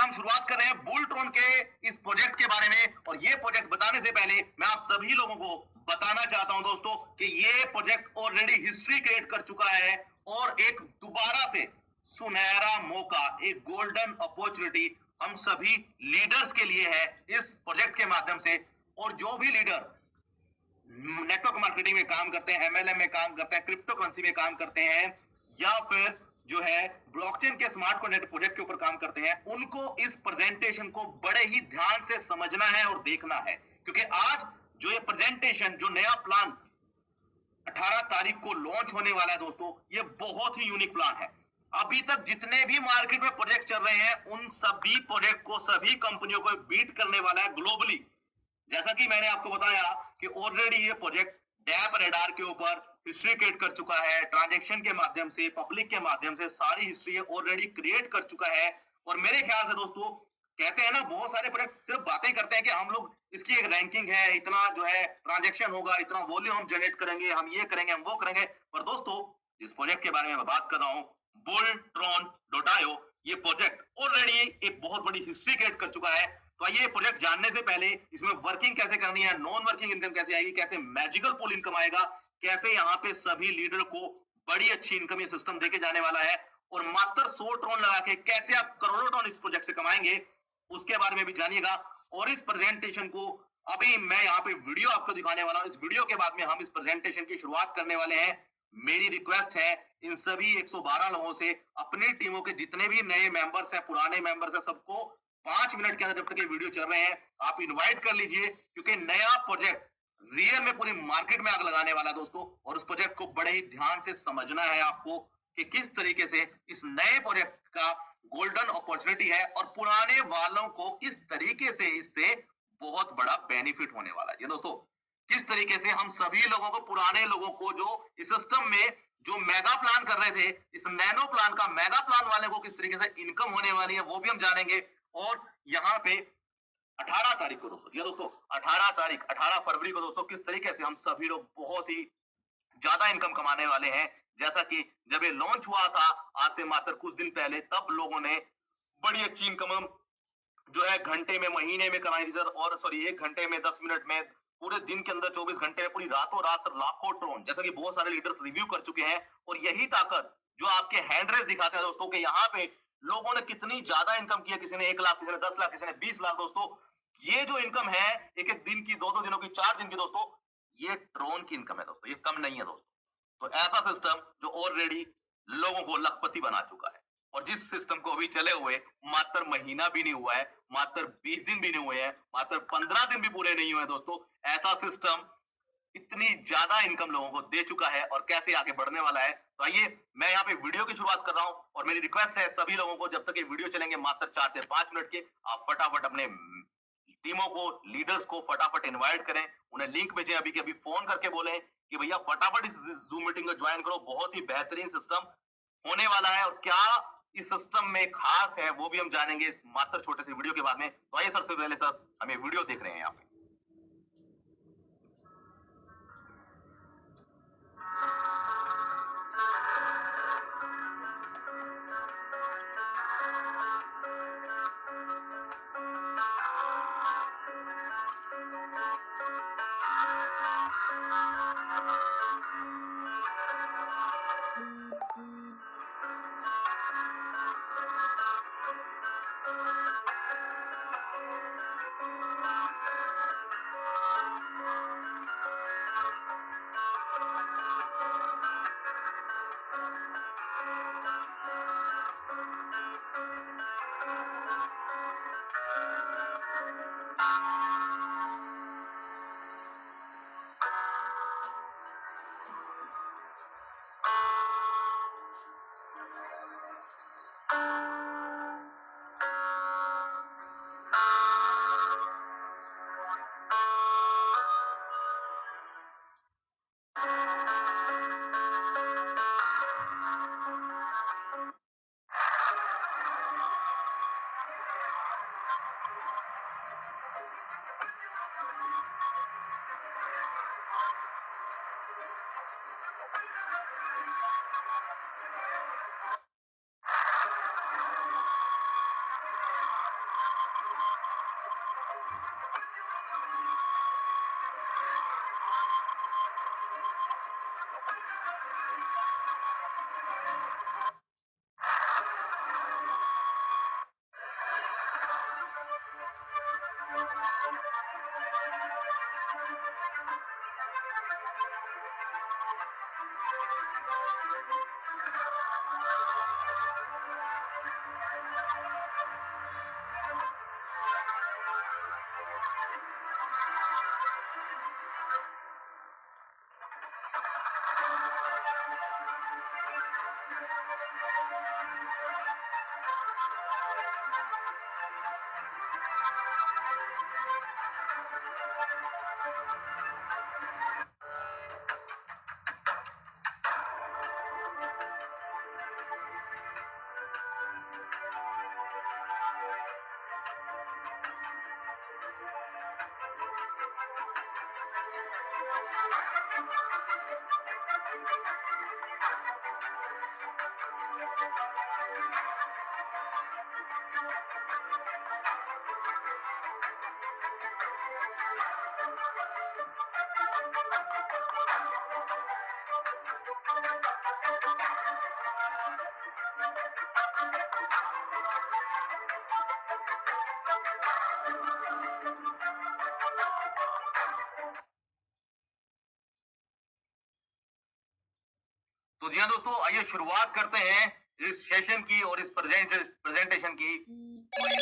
हम शुरुआत कर रहे हैं बुलट्रॉन के इस प्रोजेक्ट के बारे में। और ये प्रोजेक्ट बताने से पहले मैं आप सभी लोगों को बताना चाहता हूं दोस्तों कि ये प्रोजेक्ट ऑलरेडी हिस्ट्री क्रिएट कर चुका है और एक दोबारा से सुनहरा मौका, एक गोल्डन अपॉर्चुनिटी हम सभी लीडर्स के लिए है इस प्रोजेक्ट के माध्यम से। और जो भी लीडर नेटवर्क मार्केटिंग में काम करते हैं, एमएलएम में काम करते हैं, क्रिप्टो करेंसी में काम करते हैं, या फिर जो है ब्लॉकचेन के स्मार्ट कॉन्ट्रैक्ट प्रोजेक्ट के ऊपर काम करते हैं, उनको इस प्रेजेंटेशन को बड़े ही ध्यान से समझना है और देखना है। क्योंकि आज जो ये प्रेजेंटेशन, जो नया प्लान 18 तारीख को लॉन्च होने वाला है दोस्तों, ये बहुत ही यूनिक प्लान है। अभी तक जितने भी मार्केट में प्रोजेक्ट चल रहे हैं, उन सभी प्रोजेक्ट को, सभी कंपनियों को बीट करने वाला है ग्लोबली। जैसा कि मैंने आपको बताया कि ऑलरेडी ये प्रोजेक्ट डैप रेडार के ऊपर हिस्ट्री क्रिएट कर चुका है, ट्रांजैक्शन के माध्यम से, पब्लिक के माध्यम से सारी हिस्ट्री ऑलरेडी क्रिएट कर चुका है। और मेरे ख्याल से दोस्तों, कहते हैं ना, बहुत सारे प्रोजेक्ट सिर्फ बातें करते हैं कि हम लोग इसकी एक रैंकिंग है, इतना जो है ट्रांजैक्शन होगा, इतना वॉल्यूम हम जनरेट करेंगे, हम ये करेंगे, हम वो करेंगे। पर दोस्तों, जिस प्रोजेक्ट के बारे में मैं बात कर रहा हूँ, bulltron.io, ये प्रोजेक्ट ऑलरेडी एक बहुत बड़ी हिस्ट्री क्रिएट कर चुका है। तो आइए प्रोजेक्ट जानने से पहले इसमें वर्किंग कैसे करनी है, नॉन वर्किंग इनकम कैसे आएगी, कैसे मैजिकल पूल इनकम आएगा, कैसे यहाँ पे सभी लीडर को बड़ी अच्छी इनकम ये सिस्टम देके जाने वाला है, और मात्र 100 ट्रोन लगा के कैसे आप करोड़ों टन इस प्रोजेक्ट से कमाएंगे, उसके बारे में भी जानिएगा। और इस प्रेजेंटेशन को अभी मैं यहाँ पे वीडियो आपको दिखाने वाला हूँ। इस वीडियो के बाद में हम इस प्रेजेंटेशन की शुरुआत करने वाले हैं। मेरी रिक्वेस्ट है इन सभी 112 लोगों से, अपनी टीमों के जितने भी नए मेंबर्स हैं, पुराने मेंबर्स हैं, सबको 5 मिनट के अंदर, जब तक ये वीडियो चल रहे हैं, आप इनवाइट कर लीजिए। क्योंकि नया प्रोजेक्ट रियल में पूरी मार्केट में आग लगाने वाला है दोस्तों। और उस प्रोजेक्ट को बड़े ही ध्यान से समझना है आपको कि किस तरीके से इस नए प्रोजेक्ट का गोल्डन अपॉर्चुनिटी है और पुराने वालों को किस तरीके से इससे बहुत बड़ा बेनिफिट होने वाला है। ये दोस्तों, किस तरीके से हम सभी लोगों को, पुराने लोगों को जो इस सिस्टम में जो मेगा प्लान कर रहे थे, इस नैनो प्लान का मेगा प्लान वाले को किस तरीके से इनकम होने वाली है, वो भी हम जानेंगे। और यहाँ पे 18 तारीख को दोस्तों, जी दोस्तों, 18 तारीख, 18 फरवरी को दोस्तों, किस तरीके से हम सभी लोग बहुत ही ज्यादा इनकम कमाने वाले हैं। जैसा कि जब ये लॉन्च हुआ था आज से मात्र कुछ दिन पहले, तब लोगों ने बड़ी अच्छी इनकम जो है घंटे में, महीने में कमाई थी सर। और सॉरी, 1 घंटे में, 10 मिनट में, पूरे दिन के अंदर, 24 घंटे में, पूरी रातों रात सर लाखों ट्रोन, जैसा कि बहुत सारे लीडर्स रिव्यू कर चुके हैं। और यही ताकत जो आपके हैंड रेस दिखाते हैं दोस्तों, कि यहाँ पे लोगों ने कितनी ज्यादा इनकम की है। किसी ने 1 लाख, किसी ने 10 लाख, किसी ने 20 लाख। दोस्तों, ये जो इनकम है, एक एक दिन की, 2-2 दिनों की, 4 दिन की दोस्तों, ये ट्रोन की इनकम है दोस्तों, ये कम नहीं है दोस्तों। तो ऐसा सिस्टम जो ऑलरेडी लोगों को लखपति बना चुका है, और जिस सिस्टम को अभी चले हुए मात्र महीना भी नहीं हुआ है, मात्र 20 दिन भी नहीं हुए हैं, मात्र 15 दिन भी पूरे नहीं हुए दोस्तों, ऐसा सिस्टम इतनी ज्यादा इनकम लोगों को दे चुका है और कैसे आगे बढ़ने वाला है। तो आइए, मैं यहाँ पे वीडियो की शुरुआत कर रहा हूँ। और मेरी रिक्वेस्ट है सभी लोगों को, जब तक ये वीडियो चलेंगे मात्र 4 से 5 मिनट के, आप फटाफट अपने टीमों को, लीडर्स को फटाफट इनवाइट करें, उन्हें लिंक भेजें, अभी के अभी फोन करके बोलें कि भैया फटाफट इस जूम मीटिंग को ज्वाइन करो। बहुत ही बेहतरीन सिस्टम होने वाला है, और क्या इस सिस्टम में खास है वो भी हम जानेंगे इस मात्र छोटे से वीडियो के बाद में। तो आइए सर, से पहले सर, हमें वीडियो देख रहे हैं यहाँ पे। तो जी हाँ दोस्तों, आइए शुरुआत करते हैं इस सेशन की और इस प्रेजेंटेशन की। और ये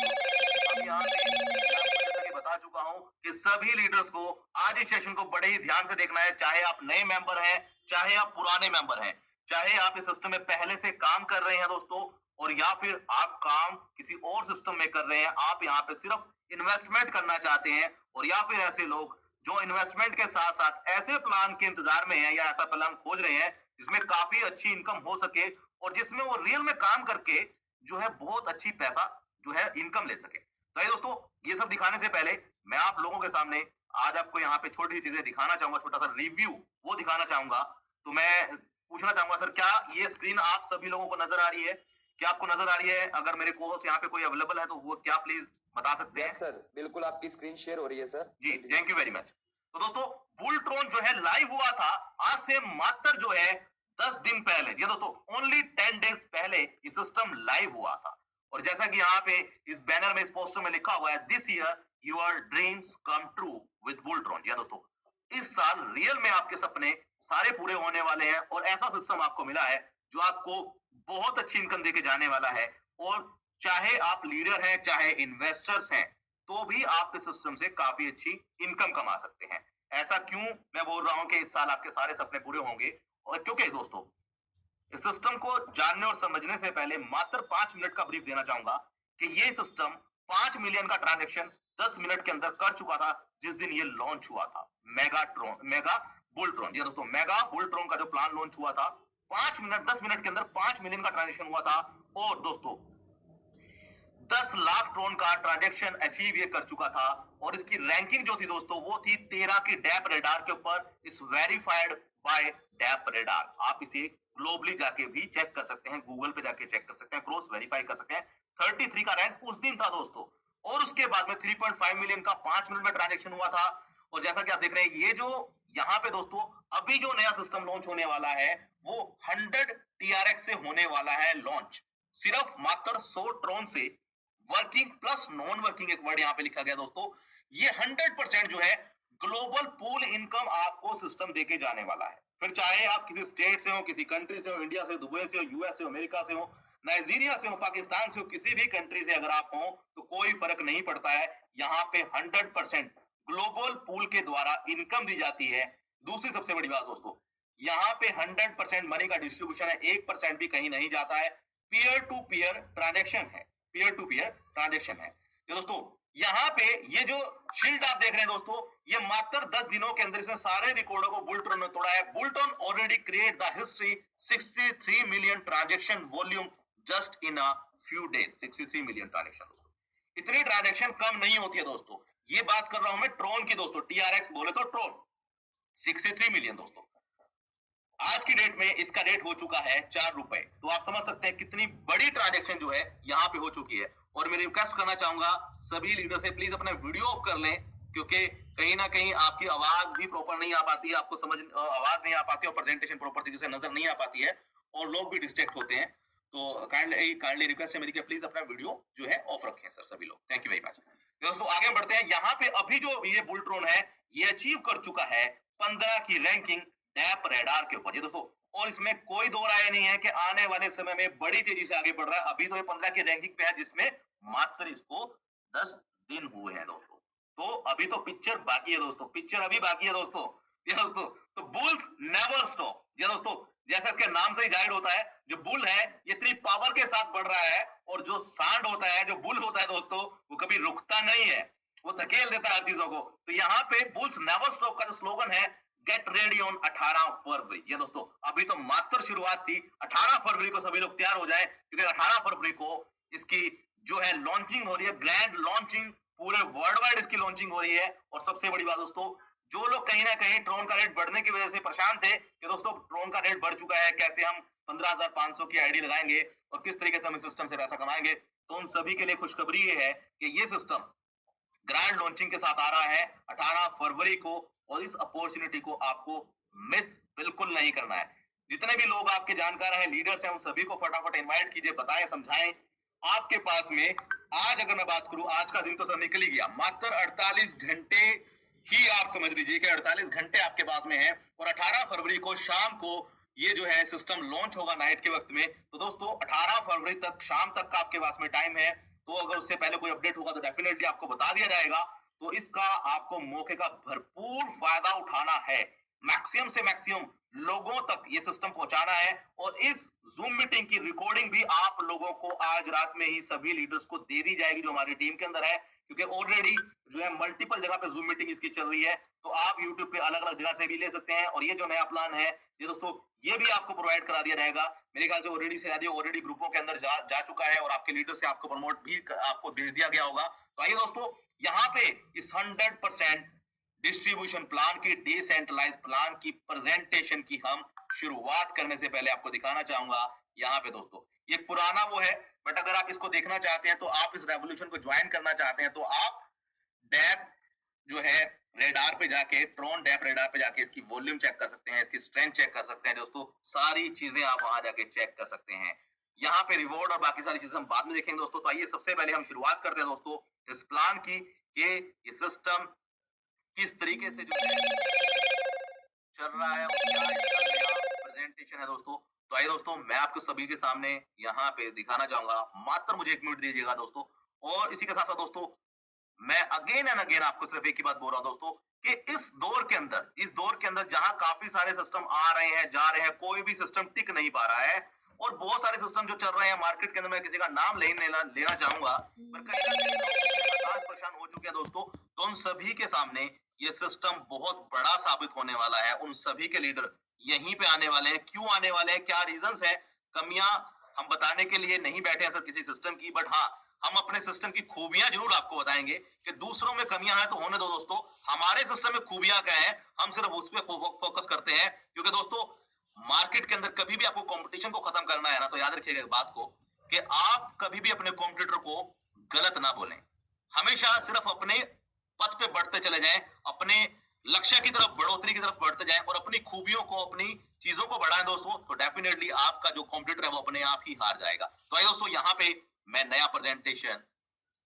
अब यहाँ पे मैं आपको जैसा कि बता चुका हूँ कि सभी लीडर्स को आज इस सेशन को बड़े ही ध्यान से देखना है, चाहे आप नए मेंबर हैं, चाहे आप पुराने मेंबर हैं, चाहे आप इस सिस्टम में पहले से काम कर रहे हैं दोस्तों, और या फिर आप काम किसी और सिस्टम में कर रहे हैं, आप यहाँ पे सिर्फ इन्वेस्टमेंट करना चाहते हैं, और या फिर ऐसे लोग जो इन्वेस्टमेंट के साथ साथ ऐसे प्लान के इंतजार में हैं या ऐसा प्लान खोज रहे हैं जिसमें काफी अच्छी इनकम हो सके और जिसमें वो रियल में काम करके जो है बहुत अच्छी पैसा जो है इनकम ले सके। तो ये दोस्तों, ये सब दिखाने से पहले मैं आप लोगों के सामने आज आपको यहाँ पे छोटी सी चीजें दिखाना चाहूंगा, छोटा सा रिव्यू वो दिखाना चाहूंगा। तो मैं पूछना चाहूंगा सर, क्या ये स्क्रीन आप सभी लोगों को नजर आ रही है? क्या आपको नजर आ रही है? अगर मेरे को यहाँ पे कोई अवेलेबल है तो वो क्या प्लीज बता सकते हैं? सर बिल्कुल आपकी स्क्रीन शेयर हो रही है sir ji, thank you very much. तो दोस्तों, बुलट्रॉन जो है लाइव हुआ था आज से मात्र जो है 10 दिन पहले। जी दोस्तों, ओनली 10 डेज पहले ये सिस्टम लाइव हुआ था। और जैसा कि यहाँ पे इस बैनर में, इस पोस्टर में लिखा हुआ है, this year your dreams come true with Bulltron. जी दोस्तों, इस साल रियल में आपके सपने सारे पूरे होने वाले हैं और ऐसा सिस्टम आपको मिला है जो आपको बहुत अच्छी इनकम देके जाने वाला है। और चाहे आप लीडर हैं, चाहे इन्वेस्टर्स हैं, तो भी आप इस सिस्टम से काफी अच्छी इनकम कमा सकते हैं। ऐसा क्यों मैं बोल रहा हूं कि इस साल आपके सारे सपने पूरे होंगे? और क्योंकि दोस्तों, इस सिस्टम को जानने और समझने से पहले मात्र 5 मिनट का ब्रीफ देना चाहूंगा कि ये सिस्टम 5 मिलियन का ट्रांजैक्शन 10 मिनट के अंदर कर चुका था जिस दिन ये लॉन्च हुआ था। मेगा बुलट्रॉन, ये दोस्तों मेगा बुलट्रॉन का जो प्लान लॉन्च हुआ था, 10 मिनट के अंदर 5 मिलियन का ट्रांजैक्शन हुआ था। और दोस्तों, 10 लाख ट्रोन का ट्रांजैक्शन अचीव ये कर चुका था। और इसकी रैंकिंग जो थी दोस्तों, वो थी 13 की डैप रेडार के ऊपर, इस वेरीफाइड बाय डैप रेडार। आप इसे ग्लोबली जाके भी चेक कर सकते हैं, गूगल पे जाके चेक कर सकते हैं, क्रॉस वेरीफाई कर सकते हैं। 33 का रैंक उस दिन था दोस्तों। और उसके बाद में 3.5 मिलियन का 5 मिनट में ट्रांजैक्शन हुआ था। और जैसा कि आप देख रहे हैं, ये जो यहाँ पे दोस्तों अभी जो नया सिस्टम लॉन्च होने वाला है, वो 100 TRX से होने वाला है लॉन्च, सिर्फ मात्र 100 ट्रोन से। वर्किंग प्लस नॉन वर्किंग एक वर्ड यहाँ पे लिखा गया दोस्तों। ये 100% जो है ग्लोबल पूल इनकम आपको सिस्टम देके जाने वाला है। फिर चाहे आप किसी स्टेट से हो, किसी कंट्री से हो, इंडिया से, दुबई से हो, यूएस से हो, अमेरिका से हो, नाइजीरिया से हो, पाकिस्तान से हो, किसी भी कंट्री से अगर आप हो तो कोई फर्क नहीं पड़ता है। यहाँ पे 100% ग्लोबल पूल के द्वारा इनकम दी जाती है। दूसरी सबसे बड़ी बात दोस्तों, यहाँ पे 100% मनी का डिस्ट्रीब्यूशन है, 1% भी कहीं नहीं जाता है। पीयर टू पीयर ट्रांजेक्शन है, पीयर टू पीयर ट्रांजेक्शन है। ये दोस्तों, यहाँ पे ये जो शील्ड आप देख रहे हैं दोस्तों, ये मात्र 10 दिनों के अंदर इसने सारे रिकॉर्डों को बुलट्रॉन ने तोड़ा है। Bulltron already create the history 63 million transaction volume just in a few days. 63 million transaction दोस्तों, इतनी ट्रांजैक्शन कम नहीं होती है दोस्तों। ये बात कर रहा हूं मैं ट्रोन की दोस्तों, TRX बोले तो ट्रोन 63 मिलियन दोस्तों। आज की डेट में इसका रेट हो चुका है 4 रुपए। तो आप समझ सकते हैं कितनी बड़ी ट्रांजैक्शन जो है यहाँ पे हो चुकी है। और मैं रिक्वेस्ट करना चाहूंगा सभी लीडर से, प्लीज अपना वीडियो ऑफ कर लें, क्योंकि कहीं ना कहीं आपकी आवाज भी प्रॉपर नहीं आ पाती है, आपको समझ आवाज नहीं आ पाती और प्रेजेंटेशन प्रॉपर तरीके से नजर नहीं आ पाती है और लोग भी डिस्ट्रैक्ट होते हैं। तो काइंडली रिक्वेस्ट है मेरी कि प्लीज अपना वीडियो जो है ऑफ रखें सर सभी लोग। Thank you very much. दोस्तों आगे बढ़ते हैं। यहाँ पे अभी जो ये बुलट्रॉन है ये अचीव कर चुका है 15 की रैंकिंग डैप रेडार के ऊपर। ये दोस्तों और इसमें कोई दो राय नहीं है कि आने वाले समय में बड़ी तेजी से आगे बढ़ रहा है। अभी तो ये 15 की रैंकिंग पे है जिसमें मात्र इसको 10 दिन हुए हैं दोस्तों। तो अभी तो पिक्चर बाकी है दोस्तों, पिक्चर अभी बाकी है दोस्तों। ये दोस्तों तो बुल्स नेवर स्टॉप। ये दोस्तों जैसा इसके नाम से ही जाहिर होता है, जो बुल है ये इतनी पावर के साथ बढ़ रहा है और जो सांड होता है, जो बुल होता है दोस्तों, वो कभी रुकता नहीं है, वो धकेल देता है हर चीजों को। तो यहाँ पे बुल्स नेवर स्टॉप का जो स्लोगन है गेट रेडी ऑन 18 फरवरी। ये दोस्तों अभी तो मात्र शुरुआत थी। 18 फरवरी को सभी लोग तैयार हो जाए क्योंकि 18 फरवरी को इसकी जो है लॉन्चिंग हो रही है, ग्रैंड लॉन्चिंग, पूरे वर्ल्ड वाइड इसकी लॉन्चिंग हो रही है। और सबसे बड़ी बात दोस्तों, जो लोग कहीं ना कहीं ट्रोन का रेट बढ़ने की वजह से परेशान थे कि दोस्तों ट्रोन का रेट बढ़ चुका है, कैसे हम 15,500 की आईडी लगाएंगे और किस तरीके से हम इस सिस्टम से पैसा कमाएंगे, तो उन सभी के लिए खुशखबरी ये है कि ये सिस्टम ग्रैंड लॉन्चिंग के साथ आ रहा है 18 फरवरी को। और इस अपॉर्चुनिटी को आपको मिस बिल्कुल नहीं करना है। जितने भी लोग आपके जानकार हैं, लीडर्स हैं, उन सभी को फटाफट इनवाइट कीजिए, बताएं, समझाएं। आपके पास में आज अगर मैं बात करूं, आज का दिन तो सर निकल ही गया, मात्र 48 घंटे ही आप समझ लीजिए कि 48 घंटे आपके पास में है। और 18 फरवरी को शाम को ये जो है सिस्टम लॉन्च होगा नाइट के वक्त में। तो दोस्तों 18 फरवरी तक शाम तक का आपके पास में टाइम है। तो अगर उससे पहले कोई अपडेट होगा तो डेफिनेटली आपको बता दिया जाएगा। तो इसका आपको मौके का भरपूर फायदा उठाना है, मैक्सिमम से मैक्सिमम लोगों तक ये सिस्टम पहुंचाना है। और इस जूम मीटिंग की रिकॉर्डिंग भी आप लोगों को आज रात में ही सभी लीडर्स को दे दी जाएगी जो हमारी टीम के अंदर है, क्योंकि ऑलरेडी जो है मल्टीपल जगह पे जूम मीटिंग इसकी चल रही है। तो आप YouTube पे अलग अलग जगह से भी ले सकते हैं। और ये जो नया प्लान है ये दोस्तों ये भी आपको प्रोवाइड करा दिया जाएगा। मेरे ख्याल से ऑलरेडी ग्रुपों के अंदर जा चुका है और आपके लीडर से आपको प्रमोट भी आपको भेज दिया गया होगा। तो आइए दोस्तों यहाँ पे इस 100% डिस्ट्रीब्यूशन प्लान की, डिसेंट्रलाइज प्लान की प्रेजेंटेशन की हम शुरुआत करने से पहले आपको दिखाना चाहूंगा यहाँ पे दोस्तों, ये पुराना वो है, बट अगर आप इसको देखना चाहते हैं तो आप इस रेवोल्यूशन को ज्वाइन करना चाहते हैं तो आप डैप जो है रेडार पे जाके, ट्रॉन डैप रेडार पे जाके इसकी वॉल्यूम चेक कर सकते हैं, इसकी स्ट्रेंथ चेक कर सकते हैं दोस्तों, सारी चीजें आप वहां जाके चेक कर सकते हैं। यहाँ पे रिवॉर्ड और बाकी सारी चीजें हम बाद में देखेंगे दोस्तों। तो आइए सबसे पहले हम शुरुआत करते हैं दोस्तों इस प्लान की कि ये सिस्टम किस तरीके से जो चल रहा है और क्या इसका नया प्रेजेंटेशन है दोस्तों। तो आइए दोस्तों मैं आपको सभी के सामने यहाँ पे दिखाना चाहूंगा, मात्र मुझे 1 मिनट दीजिएगा दोस्तों। और इसी के साथ साथ दोस्तों मैं अगेन एंड अगेन आपको सिर्फ एक ही बात बोल रहा हूं दोस्तों कि इस दौर के अंदर जहां काफी सारे सिस्टम आ रहे हैं, जा रहे हैं, कोई भी सिस्टम टिक नहीं पा रहा है और बहुत सारे सिस्टम जो चल रहे हैं मार्केट के अंदर, मैं किसी का नाम लेना चाहूंगा, पर कहीं ना कहीं परेशान हो चुके हैं दोस्तों। तो उन सभी के सामने ये सिस्टम बहुत बड़ा साबित होने वाला है। उन सभी के लीडर यहीं पे आने वाले हैं। क्यों आने वाले हैं, क्या रीजंस है, कमियां हम बताने के लिए नहीं बैठे हैं सर किसी सिस्टम की, बट हाँ हम अपने सिस्टम की खूबियां जरूर आपको बताएंगे कि दूसरों में कमियां हैं तो होने दो दोस्तों, हमारे सिस्टम में खूबियां क्या है हम सिर्फ उस पर फोकस करते हैं। क्योंकि दोस्तों मार्केट के अंदर कभी भी आपको कंपटीशन को खत्म करना है ना, तो याद रखिएगा इस बात को कि आप कभी भी अपने कॉम्पिटिटर को गलत ना बोलें, हमेशा सिर्फ अपने पथ पे बढ़ते चले जाएं, अपने लक्ष्य की तरफ, बढ़ोतरी की तरफ बढ़ते जाएं और अपनी खूबियों को, अपनी चीजों को बढ़ाएं दोस्तों। तो डेफिनेटली आपका जो कॉम्पिटिटर है वो अपने आप ही हार जाएगा। तो आइए दोस्तों यहाँ पे मैं नया प्रेजेंटेशन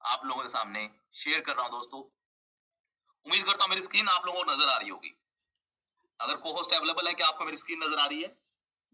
आप लोगों के सामने शेयर कर रहा हूं दोस्तों। उम्मीद करता हूं मेरी स्क्रीन आप लोगों को नजर आ रही होगी। अगर को-होस्ट अवेलेबल है, क्या आपको मेरी स्क्रीन नजर आ रही है?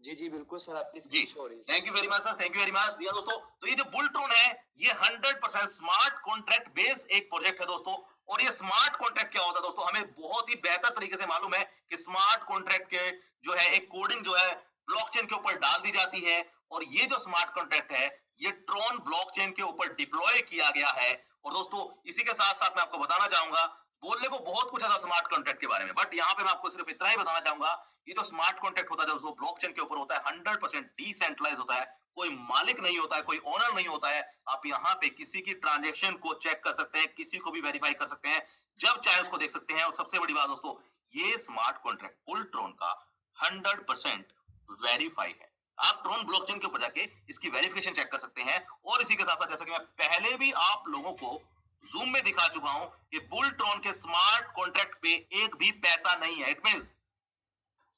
जी जी बिल्कुल सर, आपकी जी, स्क्रीन शो हो रही है। Thank you very much sir, thank you very much. दिया दोस्तों, तो ये जो बुलट्रॉन है ये 100% स्मार्ट कॉन्ट्रैक्ट बेस्ड एक प्रोजेक्ट है दोस्तों। और ये स्मार्ट कॉन्ट्रैक्ट क्या होता है दोस्तों, हमें बहुत ही बेहतर तरीके से मालूम है कि स्मार्ट कॉन्ट्रैक्ट के जो है एक कोडिंग जो है ब्लॉकचेन के ऊपर डाल दी जाती है। और ये जो स्मार्ट कॉन्ट्रैक्ट है ये ट्रॉन ब्लॉकचेन के ऊपर डिप्लॉय किया गया है। और दोस्तों इसी के साथ साथ मैं आपको बताना चाहूंगा, बोलने को बहुत कुछ है स्मार्ट कॉन्ट्रैक्ट के बारे में, बट यहाँ पे मैं आपको सिर्फ इतना ही बताना चाहूंगा, ये जो स्मार्ट कॉन्ट्रैक्ट होता है दोस्तों ब्लॉकचेन के ऊपर होता है, 100% डिसेंट्रलाइज होता है, कोई मालिक नहीं होता है, कोई ओनर नहीं होता है। आप यहाँ पे किसी की ट्रांजेक्शन को चेक कर सकते हैं, किसी को भी वेरीफाई कर सकते हैं, जब चाहे उसको देख सकते हैं। और सबसे बड़ी बात दोस्तों, ये स्मार्ट कॉन्ट्रैक्ट बुलट्रॉन का 100% वेरीफाई है। आप ट्रॉन ब्लॉकचेन के ऊपर जाके इसकी वेरिफिकेशन चेक कर सकते हैं। और इसी के साथ साथ जैसा कि मैं पहले भी आप लोगों को जूम में दिखा चुका हूं कि बुलट्रॉन के स्मार्ट कॉन्ट्रैक्ट पे एक भी पैसा नहीं है। इट मींस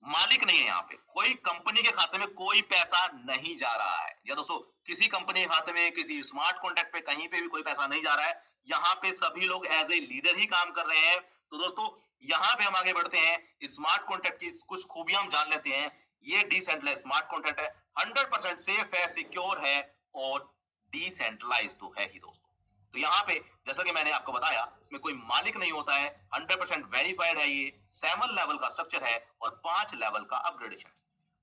मालिक नहीं है यहाँ पे, कोई कंपनी के खाते में कोई पैसा नहीं जा रहा है। या दोस्तों किसी कंपनी के खाते में, किसी स्मार्ट कॉन्ट्रैक्ट पे कहीं पे भी कोई पैसा नहीं जा रहा है। यहाँ पे सभी लोग एज ए लीडर ही काम कर रहे हैं। तो दोस्तों यहाँ पे हम आगे बढ़ते हैं, स्मार्ट कॉन्ट्रैक्ट की कुछ खूबियां हम जान लेते हैं। ये डिसेंट्रलाइज स्मार्ट कॉन्ट्रैक्ट है, 100% सेफ है, सिक्योर है और डिसेंट्रलाइज तो है ही दोस्तों। तो यहाँ पे जैसा कि मैंने आपको बताया, इसमें कोई मालिक नहीं होता है, 100% वेरीफाइड है, ये 7 लेवल का स्ट्रक्चर है और 5 लेवल का अपग्रेडेशन।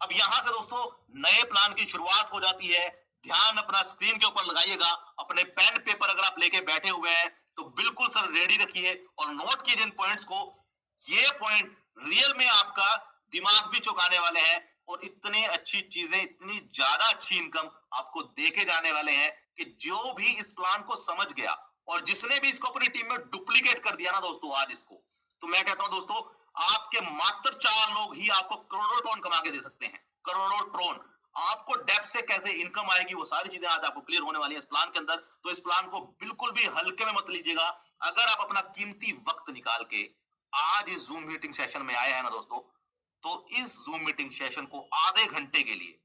अब यहाँ से दोस्तों नए प्लान की शुरुआत हो जाती है। ध्यान अपना स्क्रीन के ऊपर लगाइएगा, अपने पेन पेपर अगर आप लेके बैठे हुए हैं तो बिल्कुल सर रेडी रखिए और नोट कीजिए इन पॉइंट्स को। ये पॉइंट रियल में आपका दिमाग भी चौंकाने वाले हैं और इतनी अच्छी चीजें, इतनी ज्यादा अच्छी इनकम आपको देके जाने वाले हैं कि जो भी इस प्लान को समझ गया और जिसने भी इसको अपनी टीम में डुप्लीकेट कर दिया ना दोस्तों आज इसको, तो मैं कहता हूं दोस्तों आपके मात्र 4 लोग ही आपको करोड़ों टोन कमा के दे सकते हैं। करोड़ों टोन आपको डेप्थ से कैसे इनकम आएगी, वो सारी चीजें आज आपको क्लियर होने वाली है इस प्लान के अंदर। तो इस प्लान को बिल्कुल भी हल्के में मत लीजिएगा। अगर आप अपना कीमती वक्त निकाल के आज इस जूम मीटिंग सेशन में आए हैं ना दोस्तों, तो इस जूम मीटिंग सेशन को आधे घंटे के लिए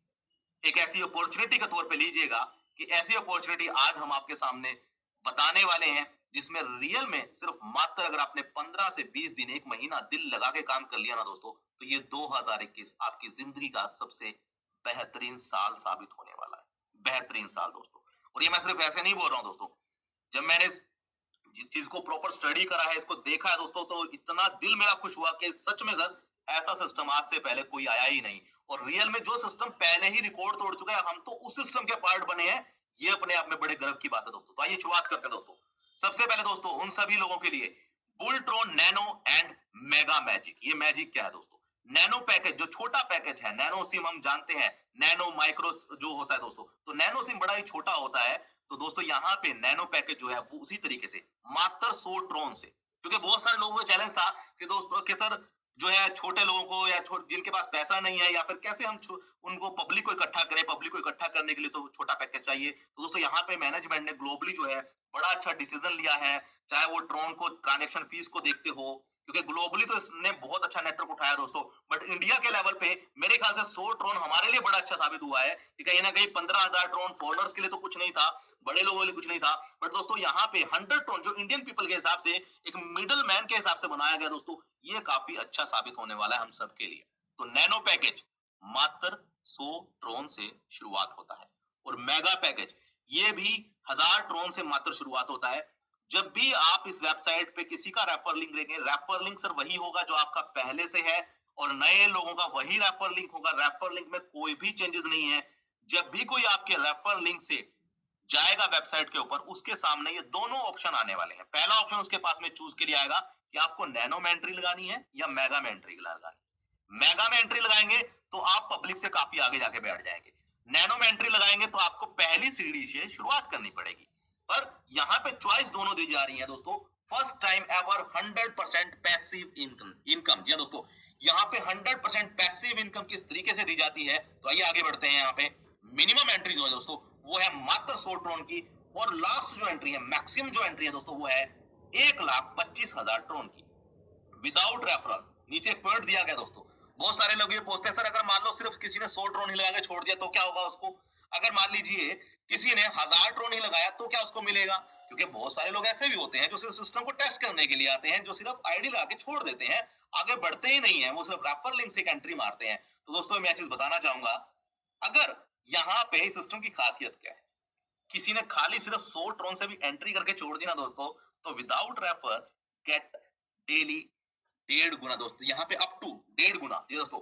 एक ऐसी अपॉर्चुनिटी के तौर पे लीजिएगा कि ऐसी अपॉर्चुनिटी आज हम आपके सामने बताने वाले हैं जिसमें रियल में सिर्फ मात्र अगर आपने 15 से 20 दिन, एक महीना दिल लगा के काम कर लिया ना दोस्तों, तो ये 2021 आपकी जिंदगी का सबसे बेहतरीन साल साबित होने वाला है। बेहतरीन साल दोस्तों। और ये मैं सिर्फ ऐसे नहीं बोल रहा हूं दोस्तों, जब मैंने इस चीज को प्रॉपर स्टडी करा है, इसको देखा है दोस्तों, तो इतना दिल मेरा खुश हुआ कि सच में सर ऐसा सिस्टम आज से पहले कोई आया ही नहीं। और रियल में जो सिस्टम पहले ही रिकॉर्ड तोड़ चुका है, हम तो उस सिस्टम के पार्ट बने हैं। ये अपने आप में बड़े गर्व की बात है दोस्तों। तो आइए शुरुआत करते हैं दोस्तों। सबसे पहले दोस्तों उन सभी लोगों के लिए बुलट्रॉन नैनो एंड मेगा मैजिक। ये मैजिक क्या है दोस्तों? नैनो पैकेज, जो छोटा पैकेज है, नैनो सिम हम जानते हैं, नैनो माइक्रो जो होता है दोस्तों, तो नैनो सिम बड़ा ही छोटा होता है। तो दोस्तों यहाँ पे नैनो पैकेज जो है वो उसी तरीके से मात्र 100 ट्रोन से, क्योंकि बहुत सारे लोगों को चैलेंज था कि दोस्तों कि सर जो है छोटे लोगों को या जिनके पास पैसा नहीं है, या फिर कैसे हम उनको पब्लिक को इकट्ठा करें, पब्लिक को इकट्ठा करने के लिए तो छोटा पैकेज चाहिए। तो दोस्तों यहाँ पे मैनेजमेंट ने ग्लोबली जो है बड़ा अच्छा डिसीजन लिया है, चाहे वो ट्रोन को ट्रांजेक्शन फीस को देखते हो, क्योंकि ग्लोबली तो इसने बहुत अच्छा नेटवर्क उठाया दोस्तों। बट इंडिया के लेवल पे मेरे ख्याल से 100 ट्रोन हमारे लिए बड़ा अच्छा साबित हुआ है कि कहीं ना कहीं 15,000 ट्रोन फॉलोअर्स के लिए तो कुछ नहीं था, बड़े लोगों के लिए कुछ नहीं था। बट दोस्तों यहाँ पे 100 ट्रोन जो इंडियन पीपल के हिसाब से, एक मिडल मैन के हिसाब से बनाया गया दोस्तों, ये काफी अच्छा साबित होने वाला है हम सब के लिए। तो नैनो पैकेज मात्र 100 ट्रोन से शुरुआत होता है और मेगा पैकेज ये भी 1000 ट्रोन से मात्र शुरुआत होता है। जब भी आप इस वेबसाइट पे किसी का रेफर लिंक लेंगे, रेफर लिंक सर वही होगा जो आपका पहले से है और नए लोगों का वही रेफर लिंक होगा। रेफर लिंक में कोई भी चेंजेस नहीं है। जब भी कोई आपके रेफर लिंक से जाएगा वेबसाइट के ऊपर, उसके सामने ये दोनों ऑप्शन आने वाले हैं। पहला ऑप्शन उसके पास में चूज के लिए आएगा कि आपको नैनो में एंट्री लगानी है या मेगा में एंट्री लगानी है। मेगा में एंट्री लगाएंगे तो आप पब्लिक से काफी आगे जाके बैठ जाएंगे। नैनो में एंट्री लगाएंगे तो आपको पहली सीढ़ी से शुरुआत करनी पड़ेगी। पर यहाँ पे चॉइस दोनों दी जा रही है दोस्तों। First time ever 100% passive income. जी दोस्तों यहाँ पे 100% पैसिव इनकम किस तरीके से दी जाती है, तो आइए आगे बढ़ते हैं। यहाँ पे मिनिमम एंट्री जो है दोस्तों वो है मात्र 100 ट्रोन की, और लास्ट जो एंट्री है, मैक्सिमम जो एंट्री है दोस्तों, वो है 1,25,000 ट्रोन की विदाउट रेफरल। नीचे एक पॉइंट दिया गया दोस्तों। बहुत सारे लोग ये पूछते हैं सर अगर मान लो सिर्फ किसी ने 100 ट्रोन ही लगा के छोड़ दिया तो क्या होगा उसको? अगर मान लीजिए किसी ने 1000 ट्रोन ही लगाया तो क्या उसको मिलेगा? क्योंकि बहुत सारे लोग ऐसे भी होते हैं जो सिर्फ सिस्टम को टेस्ट करने के लिए आते हैं, जो सिर्फ आईडी लगा के छोड़ देते हैं, आगे बढ़ते ही नहीं है, वो सिर्फ रेफर लिंक से एक एंट्री मारते हैं। तो दोस्तों मैं चीज बताना चाहूंगा, अगर यहाँ पे सिस्टम की खासियत क्या है, किसी ने खाली सिर्फ 100 ट्रोन से भी एंट्री करके छोड़ दी ना दोस्तों, तो विदाउट रेफर गेट डेली 1.5 गुना दोस्तों, यहाँ पे अप टू 1.5 गुना। जी दोस्तों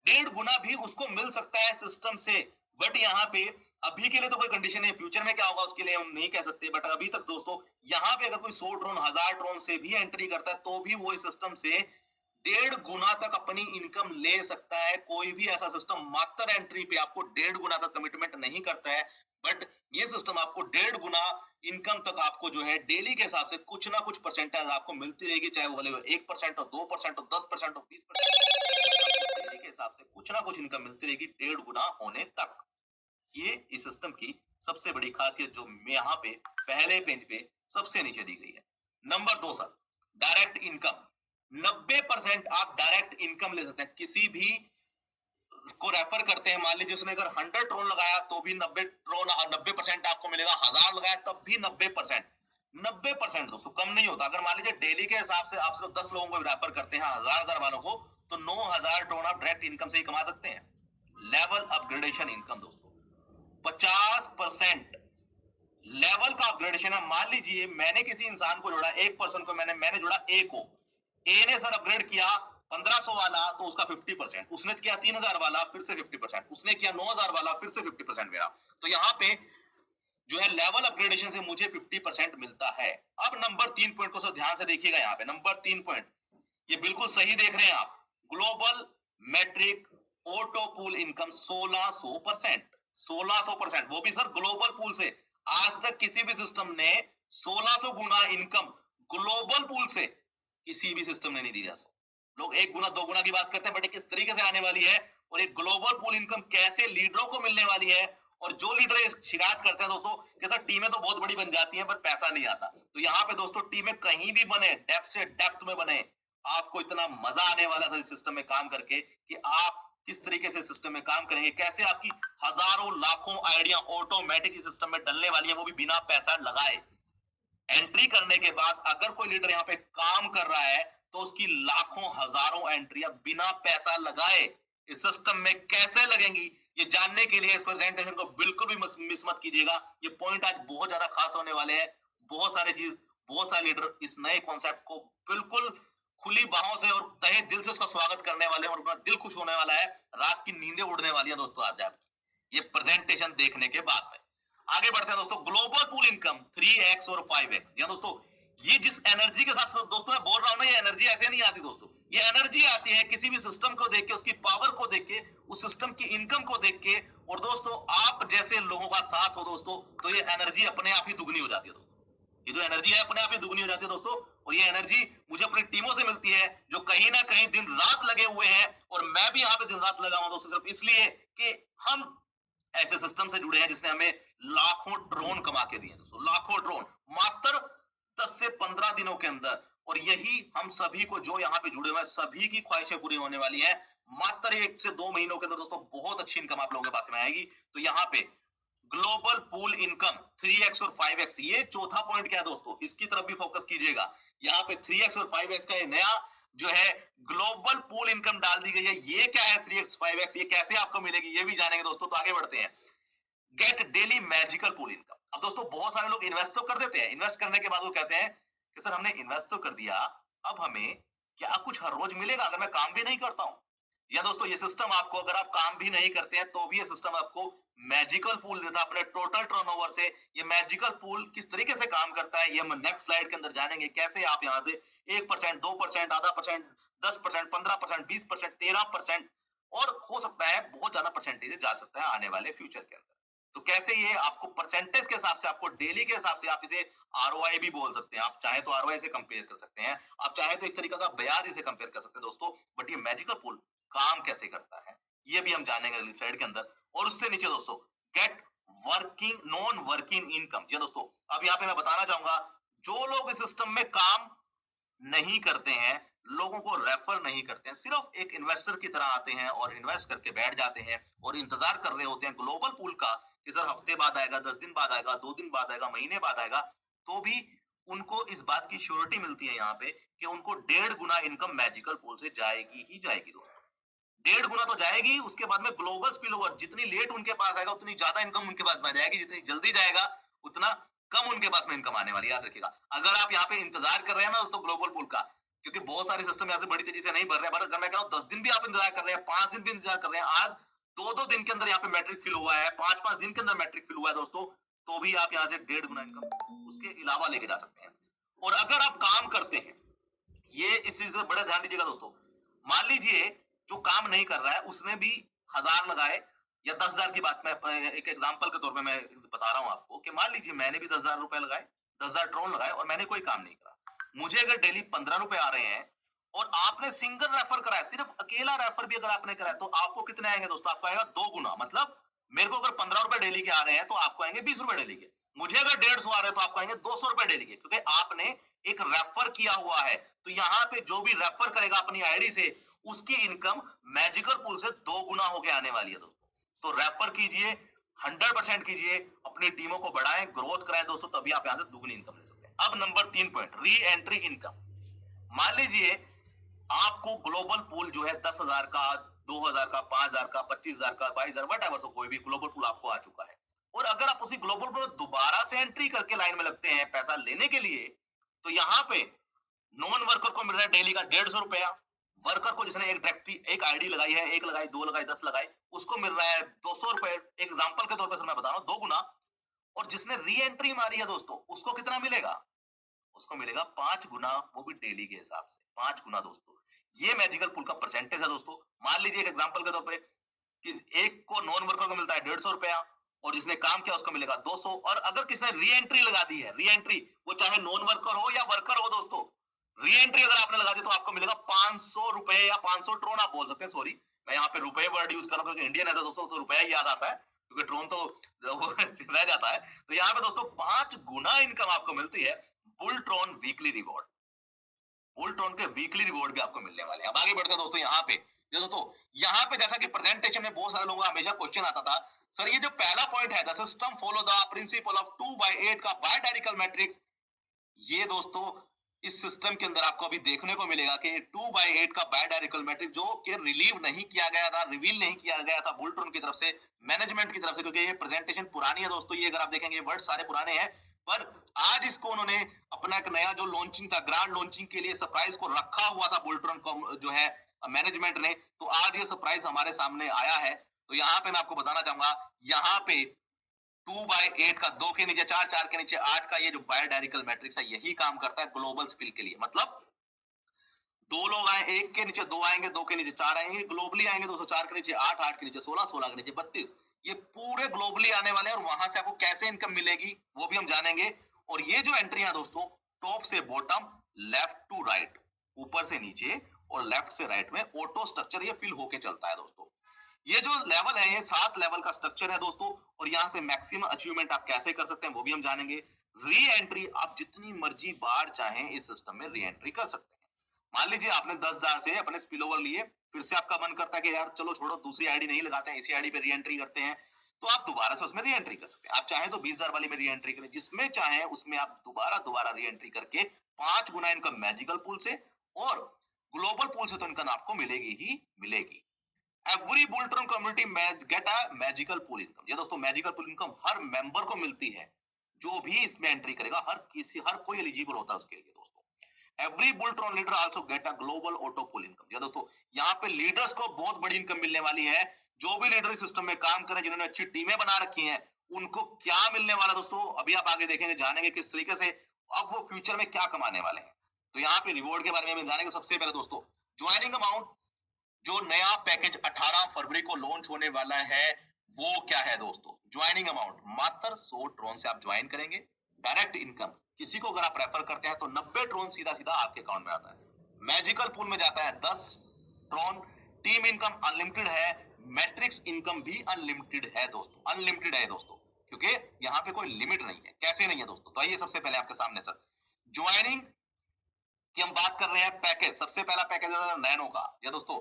1.5 गुना भी उसको मिल सकता है सिस्टम से। बट यहाँ पे अभी के लिए तो कोई कंडीशन है, फ्यूचर में क्या होगा उसके लिए हम नहीं कह सकते। बट अभी तक दोस्तों यहाँ पे अगर कोई 100 ट्रोन 1000 ट्रोन से भी एंट्री करता है तो भी वो इस सिस्टम से 1.5 गुना तक अपनी इनकम ले सकता है। कोई भी ऐसा सिस्टम मात्र एंट्री पे आपको 1.5 गुना तक कमिटमेंट नहीं करता है। बट ये सिस्टम आपको 1.5 गुना इनकम तक आपको जो है डेली के हिसाब से कुछ ना कुछ परसेंटेज आपको मिलती रहेगी, चाहे वो भले 1% हो, 2% हो, 10% हो, 20%, डेली के हिसाब से कुछ ना कुछ इनकम मिलती रहेगी 1.5 गुना होने तक। ये इस सिस्टम की सबसे बड़ी खासियत जो यहाँ पे पहले पेज पे सबसे नीचे दी गई है। Number 2 sir, direct income. 90% आप डायरेक्ट इनकम ले सकते हैं। किसी भी को रेफर करते हैं, मान लीजिए उसने अगर 100 ट्रोन लगाया तो भी 90 ट्रोन 90% आपको मिलेगा, 1000 लगाया तब भी 90%। 90% दोस्तों कम नहीं होता। अगर मान लीजिए डेली के हिसाब से आप सिर्फ 10 लोगों को रेफर करते हैं, हजार वालों को, तो 9000 ट्रोन आप डायरेक्ट इनकम से ही कमा सकते हैं। लेवल अपग्रेडेशन इनकम दोस्तों 50% लेवल का अपग्रेडेशन है। मान लीजिए मैंने किसी इंसान को जोड़ा, एक पर्सन को मैंने जोड़ा ए को, ए ने सर अपग्रेड किया 1500 वाला तो उसका 50%, उसने किया 3000 वाला फिर से 50%, उसने किया 9000 वाला फिर से 50% मेरा। तो यहाँ पे जो है लेवल अपग्रेडेशन से मुझे 50% मिलता है। अब नंबर 3 पॉइंट को सर ध्यान से देखिएगा, यहाँ पे नंबर 3 पॉइंट ये बिल्कुल सही देख रहे हैं आप। Global matrix auto pool income 1600%, 1600%, वो भी सर ग्लोबल पूल से। आज तक किसी भी सिस्टम ने 1600 गुना इनकम ग्लोबल पूल से किसी भी सिस्टम ने नहीं दी। लोग 1 गुना 2 गुना की बात करते हैं, बट किस तरीके से आने वाली है और एक ग्लोबल पूल इनकम कैसे लीडरों को मिलने वाली है। और जो लीडर शिकायत करते हैं दोस्तों कि सर टीमें तो बहुत बड़ी बन जाती हैं पर पैसा नहीं आता, तो यहाँ पे दोस्तों टीमें कहीं भी बने, डेप्थ से डेप्थ में बने, आपको इतना मजा आने वाला है इस सिस्टम में काम करके कि आप किस तरीके से सिस्टम में काम करेंगे, कैसे आपकी हजारों लाखों आइडिया ऑटोमेटिक इस सिस्टम में डलने वाली है, वो भी बिना पैसा लगाए। एंट्री करने के बाद अगर कोई लीडर यहाँ पे काम कर रहा है तो उसकी लाखों हजारों एंट्रियां बिना पैसा लगाए इस सिस्टम में कैसे लगेंगी, ये जानने के लिए इस प्रेजेंटेशन को बिल्कुल भी मिस मत कीजिएगा। ये पॉइंट आज बहुत ज्यादा खास होने वाले हैं। बहुत सारी चीज, बहुत सारे लीडर इस नए कॉन्सेप्ट को बिल्कुल खुली बाहों से और तहे दिल से उसका स्वागत करने वाले हैं और अपना दिल खुश होने वाला है। रात की नींदें उड़ने वाली है दोस्तों आज आपकी ये प्रेजेंटेशन देखने के बाद में। आगे बढ़ते हैं दोस्तों, ग्लोबल पूल इनकम 3x और 5x। या दोस्तों ये जिस एनर्जी के साथ दोस्तों मैं बोल रहा हूं ना, ये एनर्जी ऐसे नहीं आती दोस्तों, ये एनर्जी आती है किसी भी सिस्टम को देख के, उसकी पावर को देख के, उस सिस्टम की इनकम को देख के। और दोस्तों आप जैसे लोगों का साथ हो दोस्तों तो ये एनर्जी अपने आप ही दुगनी हो जाती है दोस्तों। ये जो एनर्जी है अपने आप ही दुगनी हो जाती है दोस्तों। और ये एनर्जी मुझे अपनी टीमों से मिलती है जो कहीं ना कहीं दिन रात लगे हुए हैं, और मैं भी यहाँ पे दिन रात लगा हुआ दोस्तों सिर्फ इसलिए कि हम ऐसे सिस्टम से जुड़े हैं जिसने हमें लाखों ड्रोन कमा के दिए दोस्तों, लाखों ड्रोन मात्र 10 से 15 दिनों के अंदर। और यही हम सभी को जो यहाँ पे जुड़े हुए हैं सभी की ख्वाहिशें पूरी होने वाली है मात्र 1 से 2 महीनों के अंदर दोस्तों। बहुत अच्छी इनकम आप लोगों के पास में आएगी। तो यहाँ पे ग्लोबल पूल इनकम 3x और 5x, ये चौथा पॉइंट क्या है दोस्तों, इसकी तरफ भी फोकस कीजिएगा। यहाँ पे 3x और 5x का ये नया जो है ग्लोबल पूल इनकम डाल दी गई है। ये क्या है 3x 5x, ये कैसे आपको मिलेगी ये भी जानेंगे दोस्तों। तो आगे बढ़ते हैं, gate daily magical pool income. अब दोस्तों बहुत सारे लोग इन्वेस्ट तो कर देते हैं, इन्वेस्ट करने के बाद वो कहते हैं कि सर हमने इन्वेस्ट तो कर दिया, अब हमें क्या कुछ हर रोज मिलेगा अगर मैं काम भी नहीं करता हूं। या दोस्तों ये सिस्टम आपको, अगर आप काम भी नहीं करते हैं तो भी ये सिस्टम आपको मैजिकल पूल देता है अपने टोटल टर्नओवर से। ये मैजिकल पूल किस तरीके से काम करता है ये हम नेक्स्ट स्लाइड के अंदर जानेंगे, कैसे आप यहाँ से 1%, 2%, आधा परसेंट, 10%, 15%, 20%, 13%, और हो सकता है बहुत ज्यादा परसेंटेज जा सकता है आने वाले फ्यूचर के अंदर। तो कैसे ये आपको परसेंटेज के हिसाब से, आपको डेली के हिसाब से, आप इसे आरओआई भी बोल सकते हैं, आप चाहे तो आरओआई से कंपेयर कर सकते हैं, आप चाहे तो एक तरीका का ब्याज इसे कंपेयर कर सकते हैं दोस्तों। बट ये मैजिकल पूल काम कैसे करता है ये भी हम जानेंगे अगली स्लाइड के अंदर। और उससे नीचे दोस्तों get working non working income. जी दोस्तों अब यहाँ पे मैं बताना चाहूंगा, जो लोग इस सिस्टम में काम नहीं करते हैं, लोगों को रेफर नहीं करते हैं, सिर्फ एक इन्वेस्टर की तरह आते हैं और इन्वेस्ट करके बैठ जाते हैं और इंतजार कर रहे होते हैं ग्लोबल पूल का कि सर हफ्ते बाद आएगा, 10 दिन बाद आएगा, 2 दिन बाद आएगा, महीने बाद आएगा, तो भी उनको इस बात की श्योरिटी मिलती है यहाँ पे कि उनको 1.5 गुना इनकम मैजिकल पूल से जाएगी ही जाएगी दोस्तों। 1.5 गुना तो जाएगी, उसके बाद में ग्लोबल स्पिलओवर, जितनी लेट उनके पास आएगा उतनी ज्यादा इनकम उनके पास में जाएगी, जितनी जल्दी जाएगा उतना कम उनके पास में इनकम आने वाली है। याद रखिएगा, अगर आप यहाँ पे इंतजार कर रहे हैं ना दोस्तों ग्लोबल पूल का, क्योंकि बहुत सारे सिस्टम यहाँ से बड़ी तेजी से नहीं बढ़ रहे हैं, अगर मैं कह रहा हूँ 10 दिन भी आप इंतजार कर रहे हैं, 5 दिन भी इंतजार कर रहे हैं, आज 2-2 दिन के अंदर यहाँ पे मैट्रिक फिल हुआ है, 5-5 दिन के अंदर मैट्रिक फिल हुआ है दोस्तों, तो भी आप यहाँ से 1.5 गुना इनकम उसके अलावा लेके जा सकते हैं। और अगर आप काम करते हैं, ये इस चीज से बड़ा ध्यान दीजिएगा दोस्तों, मान लीजिए जो काम नहीं कर रहा है उसने भी 1000 लगाए या 10,000 की बात मैं एक एग्जांपल के तौर पे मैं बता रहा हूं आपको कि मान लीजिए मैंने भी 10,000 रुपए लगाए, 10,000 ट्रोन लगाए और मैंने कोई काम नहीं करा, मुझे अगर डेली 15 रुपए आ रहे हैं और आपने सिंगल रेफर कराया, सिर्फ अकेला रेफर भी अगर आपने कराया, तो आपको कितने आएंगे दोस्तों, आपको आएगा 2 गुना। मतलब मेरे को अगर 15 रुपए डेली के आ रहे हैं तो आपको आएंगे 20 रुपए डेली के, मुझे अगर 150 आ रहे हैं तो आपको आएंगे 200 रुपए डेली के, क्योंकि आपने एक रेफर किया हुआ है। तो यहाँ पे जो भी रेफर करेगा अपनी आईडी से उसकी इनकम मैजिकल पूल से 2 गुना होके आने वाली है दोस्तों। तो रेफर कीजिए, 100% कीजिए, अपनी टीमों को बढ़ाएं, ग्रोथ कराएं दोस्तों, तभी आप यहाँ से दुगनी इनकम ले सकते हैं। अब number 3 point, re entry income. मान लीजिए आपको ग्लोबल पूल जो है 10,000 का, 2,000 का, 5,000 का, 25,000 का, 22,000 वट सो कोई भी ग्लोबल पूल आपको आ चुका है, और अगर आप उसी ग्लोबल पूल में दोबारा से एंट्री करके लाइन में लगते हैं पैसा लेने के लिए, तो यहाँ पे नॉन वर्कर को मिल रहा है डेली का 150 रुपया। वर्कर को जिसने एक डायरेक्टली एक आईडी लगाई है, एक लगाई, 2 लगाई, 10 लगाई, उसको मिल रहा है 200 रुपए। एग्जाम्पल के तौर पर मैं बता रहा हूँ, 2 गुना। और जिसने री एंट्री मारी है दोस्तों, उसको कितना मिलेगा? उसको मिलेगा 5 गुना, वो भी डेली के हिसाब से 5 गुना दोस्तों। ये मैजिकल पुल का परसेंटेज है दोस्तों। मान लीजिए एक एग्जांपल के तौर पे कि एक को नॉन वर्कर को मिलता है 150 रुपया, और जिसने काम किया उसको मिलेगा 200। और अगर किसने री एंट्री लगा दी है, री एंट्री, वो चाहे नॉन वर्कर हो या वर्कर हो दोस्तों, री एंट्री अगर आपने लगा दी तो आपको मिलेगा 500 रुपए या 500 ट्रोन आप बोल सकते हैं। सॉरी, मैं यहाँ पे रुपए वर्ड यूज कर रहा हूँ क्योंकि इंडियन है दोस्तों, तो रुपया याद आता है, क्योंकि ट्रोन तो रह जाता है। तो यहाँ पे दोस्तों 5 गुना इनकम आपको मिलती है बुलट्रॉन वीकली रिवॉर्ड। बुलट्रॉन के वीकली रिवॉर्ड भी आपको मिलने वाले हैं। अब आगे बढ़ते हैं दोस्तों। यहाँ पे दोस्तों, यहाँ पे जैसा कि प्रेजेंटेशन में बहुत सारे लोगों का हमेशा क्वेश्चन आता था, सर ये जो पहला पॉइंट है, the system follow the principle of 2/8 का बायडायरेक्शनल मैट्रिक्स, ये दोस्तों इस सिस्टम के अंदर आपको अभी देखने को मिलेगा कि 2/8 का बायडायरेक्शनल मैट्रिक्स जो कि रिलीव नहीं किया गया था, रिवील नहीं किया गया था बुलट्रॉन की तरफ से, मैनेजमेंट की तरफ से, क्योंकि ये प्रेजेंटेशन पुरानी है दोस्तों। ये अगर आप देखेंगे वर्ड सारे पुराने हैं, पर आज इसको उन्होंने अपना एक नया जो लॉन्चिंग था, ग्रांड लॉन्चिंग के लिए सरप्राइज को रखा हुआ था बुलट्रॉन को जो है मैनेजमेंट ने, तो आज ये सरप्राइज हमारे सामने आया है। तो यहाँ पे मैं आपको बताना चाहूंगा, यहाँ पे 2/8 का 2 के नीचे 4, 4 के नीचे 8 का ये जो बायोडायरेक्शनल मैट्रिक्स है, यही काम करता है ग्लोबल स्पिल के लिए। मतलब 2 लोग आए, 1 के नीचे 2 आएंगे, 2 के नीचे 4 आएंगे, ग्लोबली आएंगे दोस्तों। 4 के नीचे 8, 8 के नीचे 16, 16 के नीचे 32, ये पूरे ग्लोबली आने वाले हैं। और वहां से आपको कैसे इनकम मिलेगी वो भी हम जानेंगे। और ये जो एंट्री है दोस्तों, टॉप से बॉटम, लेफ्ट टू राइट, ऊपर से नीचे और लेफ्ट से राइट में ऑटो स्ट्रक्चर ये फिल होके चलता है दोस्तों। ये जो लेवल है, ये 7 लेवल का स्ट्रक्चर है दोस्तों। और यहाँ से मैक्सिमम अचीवमेंट आप कैसे कर सकते हैं वो भी हम जानेंगे। री एंट्री आप जितनी मर्जी बार चाहें इस सिस्टम में री एंट्री कर सकते हैं। मान लीजिए आपने 10,000 से अपने स्पिल ओवर लिए, फिर से आपका मन करता है कि यार चलो छोड़ो, दूसरी आईडी नहीं लगाते हैं, इसी आईडी पे री एंट्री करते हैं, तो आप दोबारा से उसमें री एंट्री कर सकते हैं। आप चाहें तो 20,000 वाली में री एंट्री करें, जिसमें चाहें उसमें आप दोबारा री एंट्री करके 5 गुना इनकम मैजिकल पूल से और ग्लोबल पूल से तो इनकम आपको मिलेगी ही मिलेगी। Every Bulltron community get a magical pool income. ये दोस्तों मैजिकल पूल इनकम हर मेंबर को मिलती है, जो भी इसमें एंट्री करेगा, हर कोई एलिजिबल होता है उसके लिए दोस्तों। Every Bulltron leader also get a global auto pool income. ये दोस्तों यहाँ पे लीडर्स को बहुत बड़ी इनकम मिलने वाली है। जो भी लीडर सिस्टम में काम करें, जिन्होंने अच्छी टीमें बना रखी हैं, उनको क्या मिलने वाला दोस्तों, अभी आप आगे देखेंगे, जानेंगे किस तरीके से अब वो फ्यूचर में क्या कमाने वाले हैं। तो यहाँ पे रिवॉर्ड के बारे में जानेंगे। सबसे पहले दोस्तों, ज्वाइनिंग अमाउंट, जो नया पैकेज 18 फरवरी को लॉन्च होने वाला है, वो क्या है दोस्तों? ज्वाइनिंग अमाउंट मात्र 100 ट्रोन से आप ज्वाइन करेंगे। डायरेक्ट इनकम, किसी को अगर आप रेफर करते हैं तो 90 ट्रोन सीधा सीधा आपके अकाउंट में आता है। मैजिकल पूल में जाता है 10 ट्रोन। टीम इनकम अनलिमिटेड है, मैट्रिक्स इनकम भी अनलिमिटेड है दोस्तों, अनलिमिटेड है दोस्तों, क्योंकि यहाँ पे कोई लिमिट नहीं है। कैसे नहीं है दोस्तों? तो आइए सबसे पहले आपके सामने सर ज्वाइनिंग की हम बात कर रहे हैं। पैकेज, सबसे पहला पैकेज है नैनो का। ये दोस्तों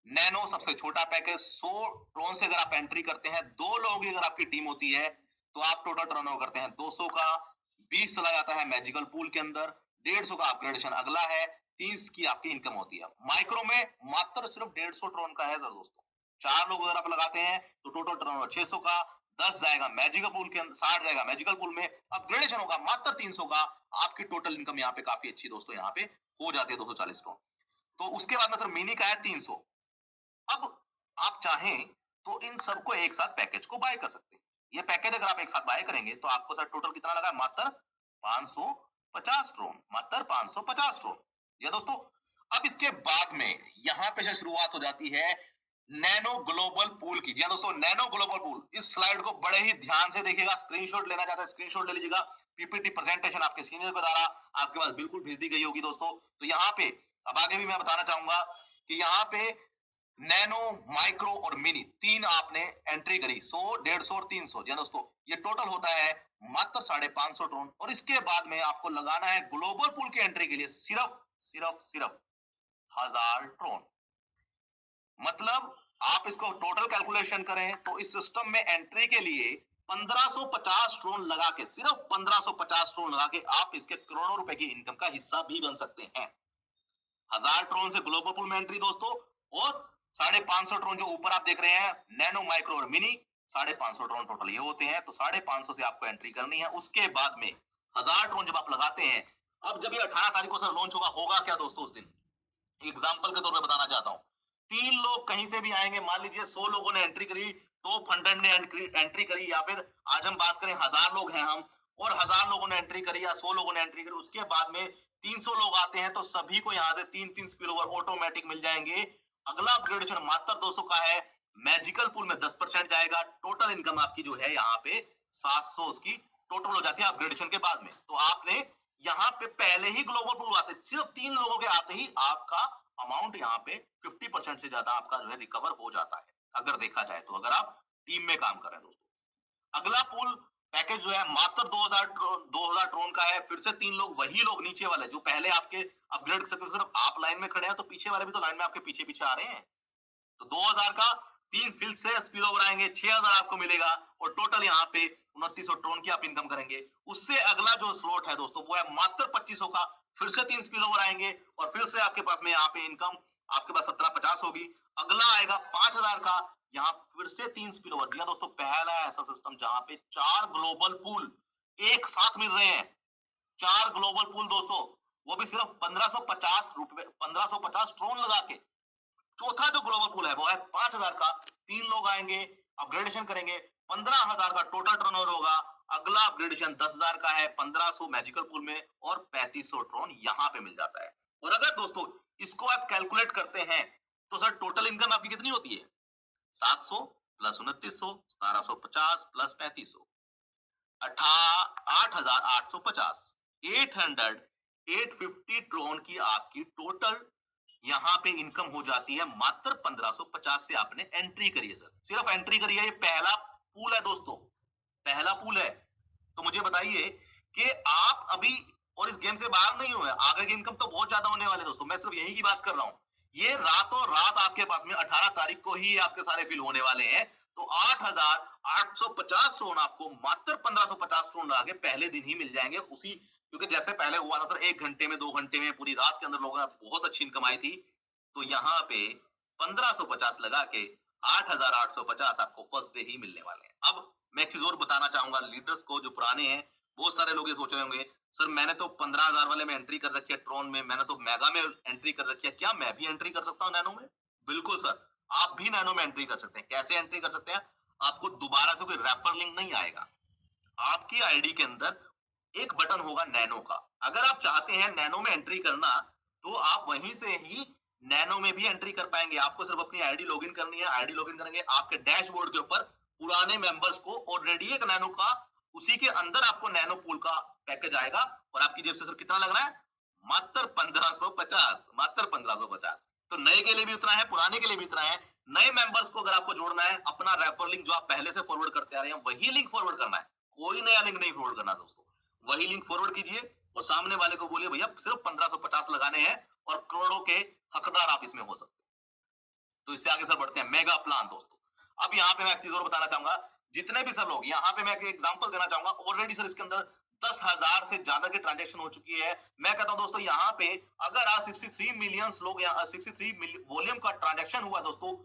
नैनो सबसे छोटा पैकेज, 100 ट्रोन से अगर आप एंट्री करते हैं, 2 लोगों की अगर आपकी टीम होती है, तो आप टोटल टर्नओवर करते हैं 200 का। 20 चला जाता है मैजिकल पूल के अंदर, 150 का अपग्रेडेशन अगला है, 30 की आपकी इनकम होती है। माइक्रो में मात्र सिर्फ 150 ट्रोन का है सर दोस्तों। 4 लोग अगर आप लगाते हैं तो टोटल टर्नओवर 600 का, 10 जाएगा मैजिकल पूल के अंदर, 60 जाएगा मैजिकल पूल में, अपग्रेडेशन होगा मात्र 300 का। आपकी टोटल इनकम यहाँ पे काफी अच्छी दोस्तों यहाँ पे हो जाती है 240 ट्रोन। तो उसके बाद में सर मिनी का है 300। अब आप चाहें तो इन सबको एक साथ पैकेज को बाय कर सकते हैं। ये पैकेज अगर आप एक साथ बाय करेंगे तो आपको सर टोटल कितना लगा? मात्र 550 ट्रोन, मात्र 550 ट्रोन। ये दोस्तों अब इसके बाद में यहाँ पे शुरुआत हो जाती है नैनो ग्लोबल पूल की। जी दोस्तों, नैनो ग्लोबल पूल, इस स्लाइड को बड़े ही ध्यान से देखिएगा। स्क्रीनशॉट लेना चाहता है स्क्रीनशॉट ले लीजिएगा। पीपीटी प्रेजेंटेशन आपके सीनियर के द्वारा आपके पास बिल्कुल भेज दी गई होगी दोस्तों। तो यहाँ पे अब आगे भी मैं बताना चाहूंगा कि यहाँ पे नैनो, माइक्रो और मिनी 3 आपने एंट्री करी, 100, 150 और 300। जी दोस्तों, ये टोटल होता है मात्र 550 ट्रोन। और इसके बाद में आपको लगाना है ग्लोबल पूल की एंट्री के लिए सिर्फ 1000 ट्रोन। मतलब आप इसको टोटल कैलकुलेशन करें तो इस सिस्टम में एंट्री के लिए 1550 ड्रोन लगा के, सिर्फ 1550 ड्रोन लगा के आप इसके करोड़ों रुपए की इनकम का हिस्सा भी बन सकते हैं। 1000 ड्रोन से ग्लोबल पूल में एंट्री दोस्तों, और 550 ड्रोन जो ऊपर आप देख रहे हैं नैनो, माइक्रो और मिनी, 550 ड्रोन टोटल ये होते हैं। तो 550 से आपको एंट्री करनी है। उसके बाद में 1000 ड्रोन जब आप लगाते हैं, अब जब ये 18 तारीख को सर लॉन्च होगा क्या दोस्तों? उस दिन एग्जाम्पल के तौर पे बताना चाहता हूँ, 3 लोग कहीं से भी आएंगे, मान लीजिए 100 लोगों ने एंट्री करी, टॉप 100 ने एंट्री करी, या फिर आज हम बात करें 1000 लोग हैं हम, और 1000 लोगों ने एंट्री करी या 100 लोगों ने एंट्री करी, उसके बाद में 300 लोग आते हैं, तो सभी को यहाँ से 3-3 स्पिल ओवर ऑटोमेटिक मिल जाएंगे। अगला अपग्रेडेशन मात्र 200 का है, मैजिकल पूल में 10% जाएगा, टोटल इनकम आपकी जो है यहाँ पे 700 उसकी टोटल हो जाती है अपग्रेडेशन के बाद में। तो आपने यहाँ पे पहले ही ग्लोबल पूल आते, सिर्फ 3 लोगों के आते ही आपका अमाउंट यहाँ पे 50% से ज्यादा आपका जो है रिकवर हो जाता है, अगर देखा जाए तो, अगर आप टीम में काम कर रहे हैं दोस्तों। अगला पूल पैकेज जो है मात्र 2000 ड्रोन का है। फिर से 3 लोग, वही लोग नीचे वाले जो पहले आपके अपग्रेड कर सकते, सिर्फ आप लाइन में खड़े हैं तो पीछे वाले भी तो लाइन में आपके पीछे पीछे आ रहे हैं। तो 2000 का 3 फिल से स्पिल ओवर आएंगे, 6000 आपको मिलेगा, और टोटल यहाँ पे 2900 ड्रोन की आप इनकम करेंगे। उससे अगला जो स्लॉट है दोस्तों वो है मात्र 2500 का, फिर से 3 स्पिल ओवर आएंगे, और फिर से आपके पास में यहाँ पे इनकम आपके पास 1750 होगी। अगला आएगा 5000 का, यहाँ फिर से 3 स्पिल ओवर दिया दोस्तों। पहला ऐसा सिस्टम जहां पे 4 ग्लोबल पूल एक साथ मिल रहे हैं, 4 ग्लोबल पूल दोस्तों, वो भी सिर्फ 1550 रुपए, 1550 ड्रोन लगा के। चौथा जो ग्लोबल पूल है वो है 5000 का, 3 लोग आएंगे, अपग्रेडेशन करेंगे, 15000 का टोटल टर्नओवर होगा। अगला अपग्रेडेशन 10000 का है, 1500 मैजिकल पूल में, और 3500 ड्रोन यहाँ पे मिल जाता है। और अगर दोस्तों इसको आप कैलकुलेट करते हैं तो सर टोटल इनकम आपकी कितनी होती है? 700 प्लस 2900, 1750 प्लस 3500, 8850, 850 ड्रोन की आपकी टोटल यहाँ पे इनकम हो जाती है मात्र 1550 से। आपने एंट्री करी है सर, सिर्फ एंट्री करी है, ये पहला पूल है दोस्तों, पहला पूल है। तो मुझे बताइए कि आप अभी और इस गेम से बाहर नहीं हुए, आगे की इनकम तो बहुत ज्यादा होने वाले दोस्तों, मैं सिर्फ यही की बात कर रहा हूँ। ये रातों रात आपके पास में 18 तारीख को ही आपके सारे फिल होने वाले हैं। तो 8850 स्टोन आपको मात्र 1550 स्टोन लगा के पहले दिन ही मिल जाएंगे उसी, क्योंकि जैसे पहले हुआ था सर 1 घंटे में 2 घंटे में पूरी रात के अंदर लोगों ने बहुत अच्छी इनकम आई थी। तो यहाँ पे 1550 लगा के 8850 आपको फर्स्ट डे ही मिलने वाले हैं। अब मैं एक चीज और बताना चाहूंगा लीडर्स को जो पुराने हैं, बहुत सारे लोग ये सोच रहे होंगे सर मैंने तो 15000 वाले में एंट्री कर रखी है ट्रॉन में, मैंने तो मेगा में एंट्री कर रखी है, क्या मैं भी एंट्री कर सकता हूँ नैनो में? बिल्कुल सर, आप भी नैनो में एंट्री कर सकते हैं। कैसे एंट्री कर सकते हैं? आपको दोबारा से कोई रेफर लिंक नहीं आएगा, आपकी आईडी के अंदर एक बटन होगा नैनो का। अगर आप चाहते हैं नैनो में एंट्री करना तो आप वहीं से ही नैनो में भी एंट्री कर पाएंगे। आपको सिर्फ अपनी आईडी लॉगिन करनी है, आईडी लॉगिन करेंगे, आपके डैशबोर्ड के ऊपर पुराने मेंबर्स को ऑलरेडी एक नैनो का, उसी के अंदर आपको नैनो पूल का पैकेज आएगा, और आपकी जेब से सर कितना लग रहा है? मात्र 1550, मात्र 1550। तो नए के लिए भी उतना है, पुराने के लिए भी उतना है। नए मेंबर्स को अगर आपको जोड़ना है, अपना रेफर लिंक जो आप पहले से फॉरवर्ड करते आ रहे हैं वही लिंक फॉरवर्ड करना है, कोई नया लिंक नहीं फॉरवर्ड करना दोस्तों, वही लिंक फॉरवर्ड कीजिए और सामने वाले को बोलिए भैया सिर्फ 1550 लगाने हैं और करोड़ों के हकदार आप इसमें हो सकते हैं। तो इससे आगे सर बढ़ते हैं मेगा प्लान दोस्तों। अब यहाँ पे मैं एक चीज और बताना चाहूंगा, जितने भी सर लोग यहाँ पे मैं एक एग्जांपल देना चाहूंगा, ऑलरेडी सर इसके अंदर 10,000 से ज्यादा की ट्रांजैक्शन हो चुकी है। मैं कहता हूं दोस्तों यहाँ पे अगर आज 63 मिलियन लोग, 63 वॉल्यूम का ट्रांजैक्शन हुआ दोस्तों,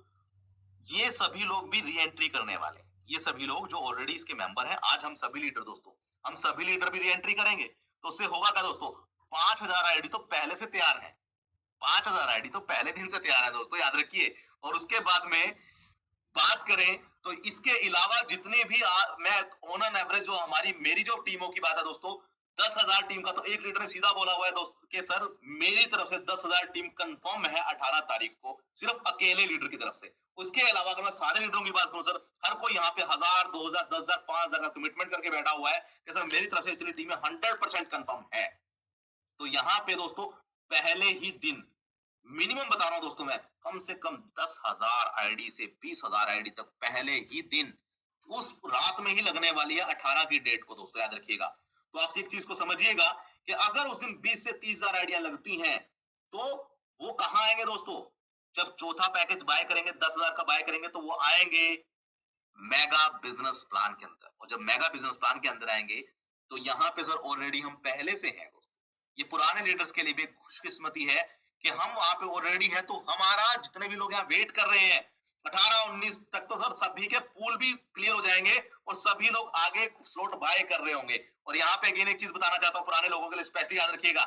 ये सभी लोग भी री एंट्री करने वाले, ये सभी लोग जो ऑलरेडी इसके मेंबर हैं, आज हम सभी लीडर दोस्तों, हम सभी लीडर भी री एंट्री करेंगे। तो उससे होगा क्या दोस्तों? 5000 आईडी तो पहले से तैयार है, 5000 आईडी तो पहले दिन से तैयार है दोस्तों, याद रखिए। और उसके बाद में बात करें तो इसके अलावा जितने भी मैं ऑन एन एवरेज जो हमारी मेरी जो टीमों की बात है दोस्तों, 10,000 टीम का, तो एक लीडर ने सीधा बोला हुआ है दोस्त के सर मेरी तरफ से 10,000 टीम कंफर्म है 18 तारीख को, सिर्फ अकेले लीडर की तरफ से। उसके अलावा अगर मैं सारे लीडरों की बात करूं सर, हर कोई यहाँ पे 1000, 2000, 10,000, 5,000 का कमिटमेंट करके बैठा हुआ है कि सर मेरी तरफ से इतनी टीमें 100% कंफर्म है। तो यहाँ पे दोस्तों पहले ही दिन, मिनिमम बता रहा हूं दोस्तों मैं, कम से कम 10,000 आईडी से 20,000 आईडी तक पहले ही दिन उस रात में ही लगने वाली है 18 की डेट को दोस्तों, याद रखिएगा। तो आप एक चीज को समझिएगा कि अगर उस दिन 20 से 30,000 आईडियां लगती हैं तो वो कहां आएंगे दोस्तों? जब चौथा पैकेज बाय करेंगे 10,000 का बाय करेंगे तो वो आएंगे मेगा बिजनेस प्लान के अंदर। और जब मेगा बिजनेस प्लान के अंदर आएंगे तो यहाँ पे सर ऑलरेडी हम पहले से हैं दोस्तों। ये पुराने लीडर्स के लिए भी खुशकिस्मती है कि हम वहां पे ऑलरेडी है, तो हमारा जितने भी लोग यहाँ वेट कर रहे हैं 18-19 तक तो सर सभी के पूल भी क्लियर हो जाएंगे और सभी लोग आगे स्लॉट बाय कर रहे होंगे। और यहाँ पे अगेन एक चीज बताना चाहता हूँ पुराने लोगों के लिए स्पेशली याद रखिएगा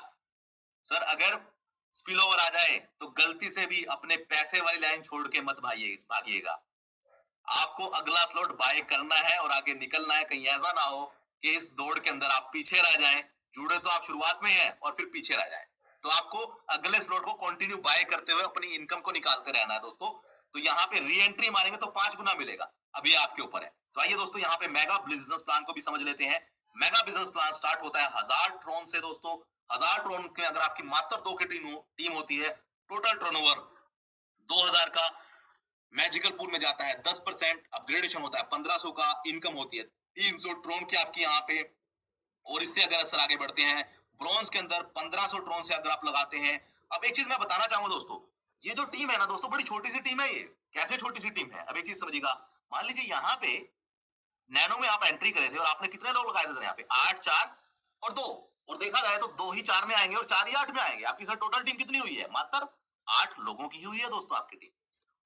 सर, अगर स्पिल ओवर आ जाए तो गलती से भी अपने पैसे वाली लाइन छोड़ के मत भागिएगा। आपको अगला स्लॉट बाय करना है और आगे निकलना है। कहीं ऐसा ना हो कि इस दौड़ के अंदर आप पीछे रह जाएं। जुड़े तो आप शुरुआत में हैं और फिर पीछे रह जाएं। तो आपको अगले स्लॉट को कंटिन्यू बाय करते हुए अपनी इनकम को निकालते रहना है दोस्तों। तो यहाँ पे री एंट्री मारेंगे तो 5 गुना मिलेगा। अभी आपके ऊपर है। तो आइए दोस्तों यहाँ पे मेगा बिजनेस प्लान को भी समझ लेते हैं। मेगा बिजनेस प्लान स्टार्ट होता है 1000 ट्रोन से दोस्तों। 1000 ट्रोन के अगर आपकी मात्र 2 की टीम होती है, टोटल टर्नओवर 2000 का मैजिकल पूल में जाता है। 10% अपग्रेडेशन होता है, 1500 का इनकम होती है, 300 ट्रोन की आपकी यहाँ पे। और इससे अगर असर आगे बढ़ते हैं ब्रॉन्ज के अंदर 1500 ट्रोन से अगर आप लगाते हैं। अब एक चीज मैं बताना चाहूंगा दोस्तों, ये जो टीम है ना दोस्तों, बड़ी छोटी सी टीम है। ये कैसे छोटी सी टीम है, अब एक चीज समझिएगा। मान लीजिए यहाँ पे नैनो में आप एंट्री करे थे और आपने कितने लोग लगाए थे यहाँ पे? 8, 4 और 2। और देखा जाए तो 2 ही 4 में आएंगे और 4 ही 8 में आएंगे। आपकी सर टोटल टीम कितनी हुई है? मात्र 8 लोगों की हुई है दोस्तों आपकी टीम।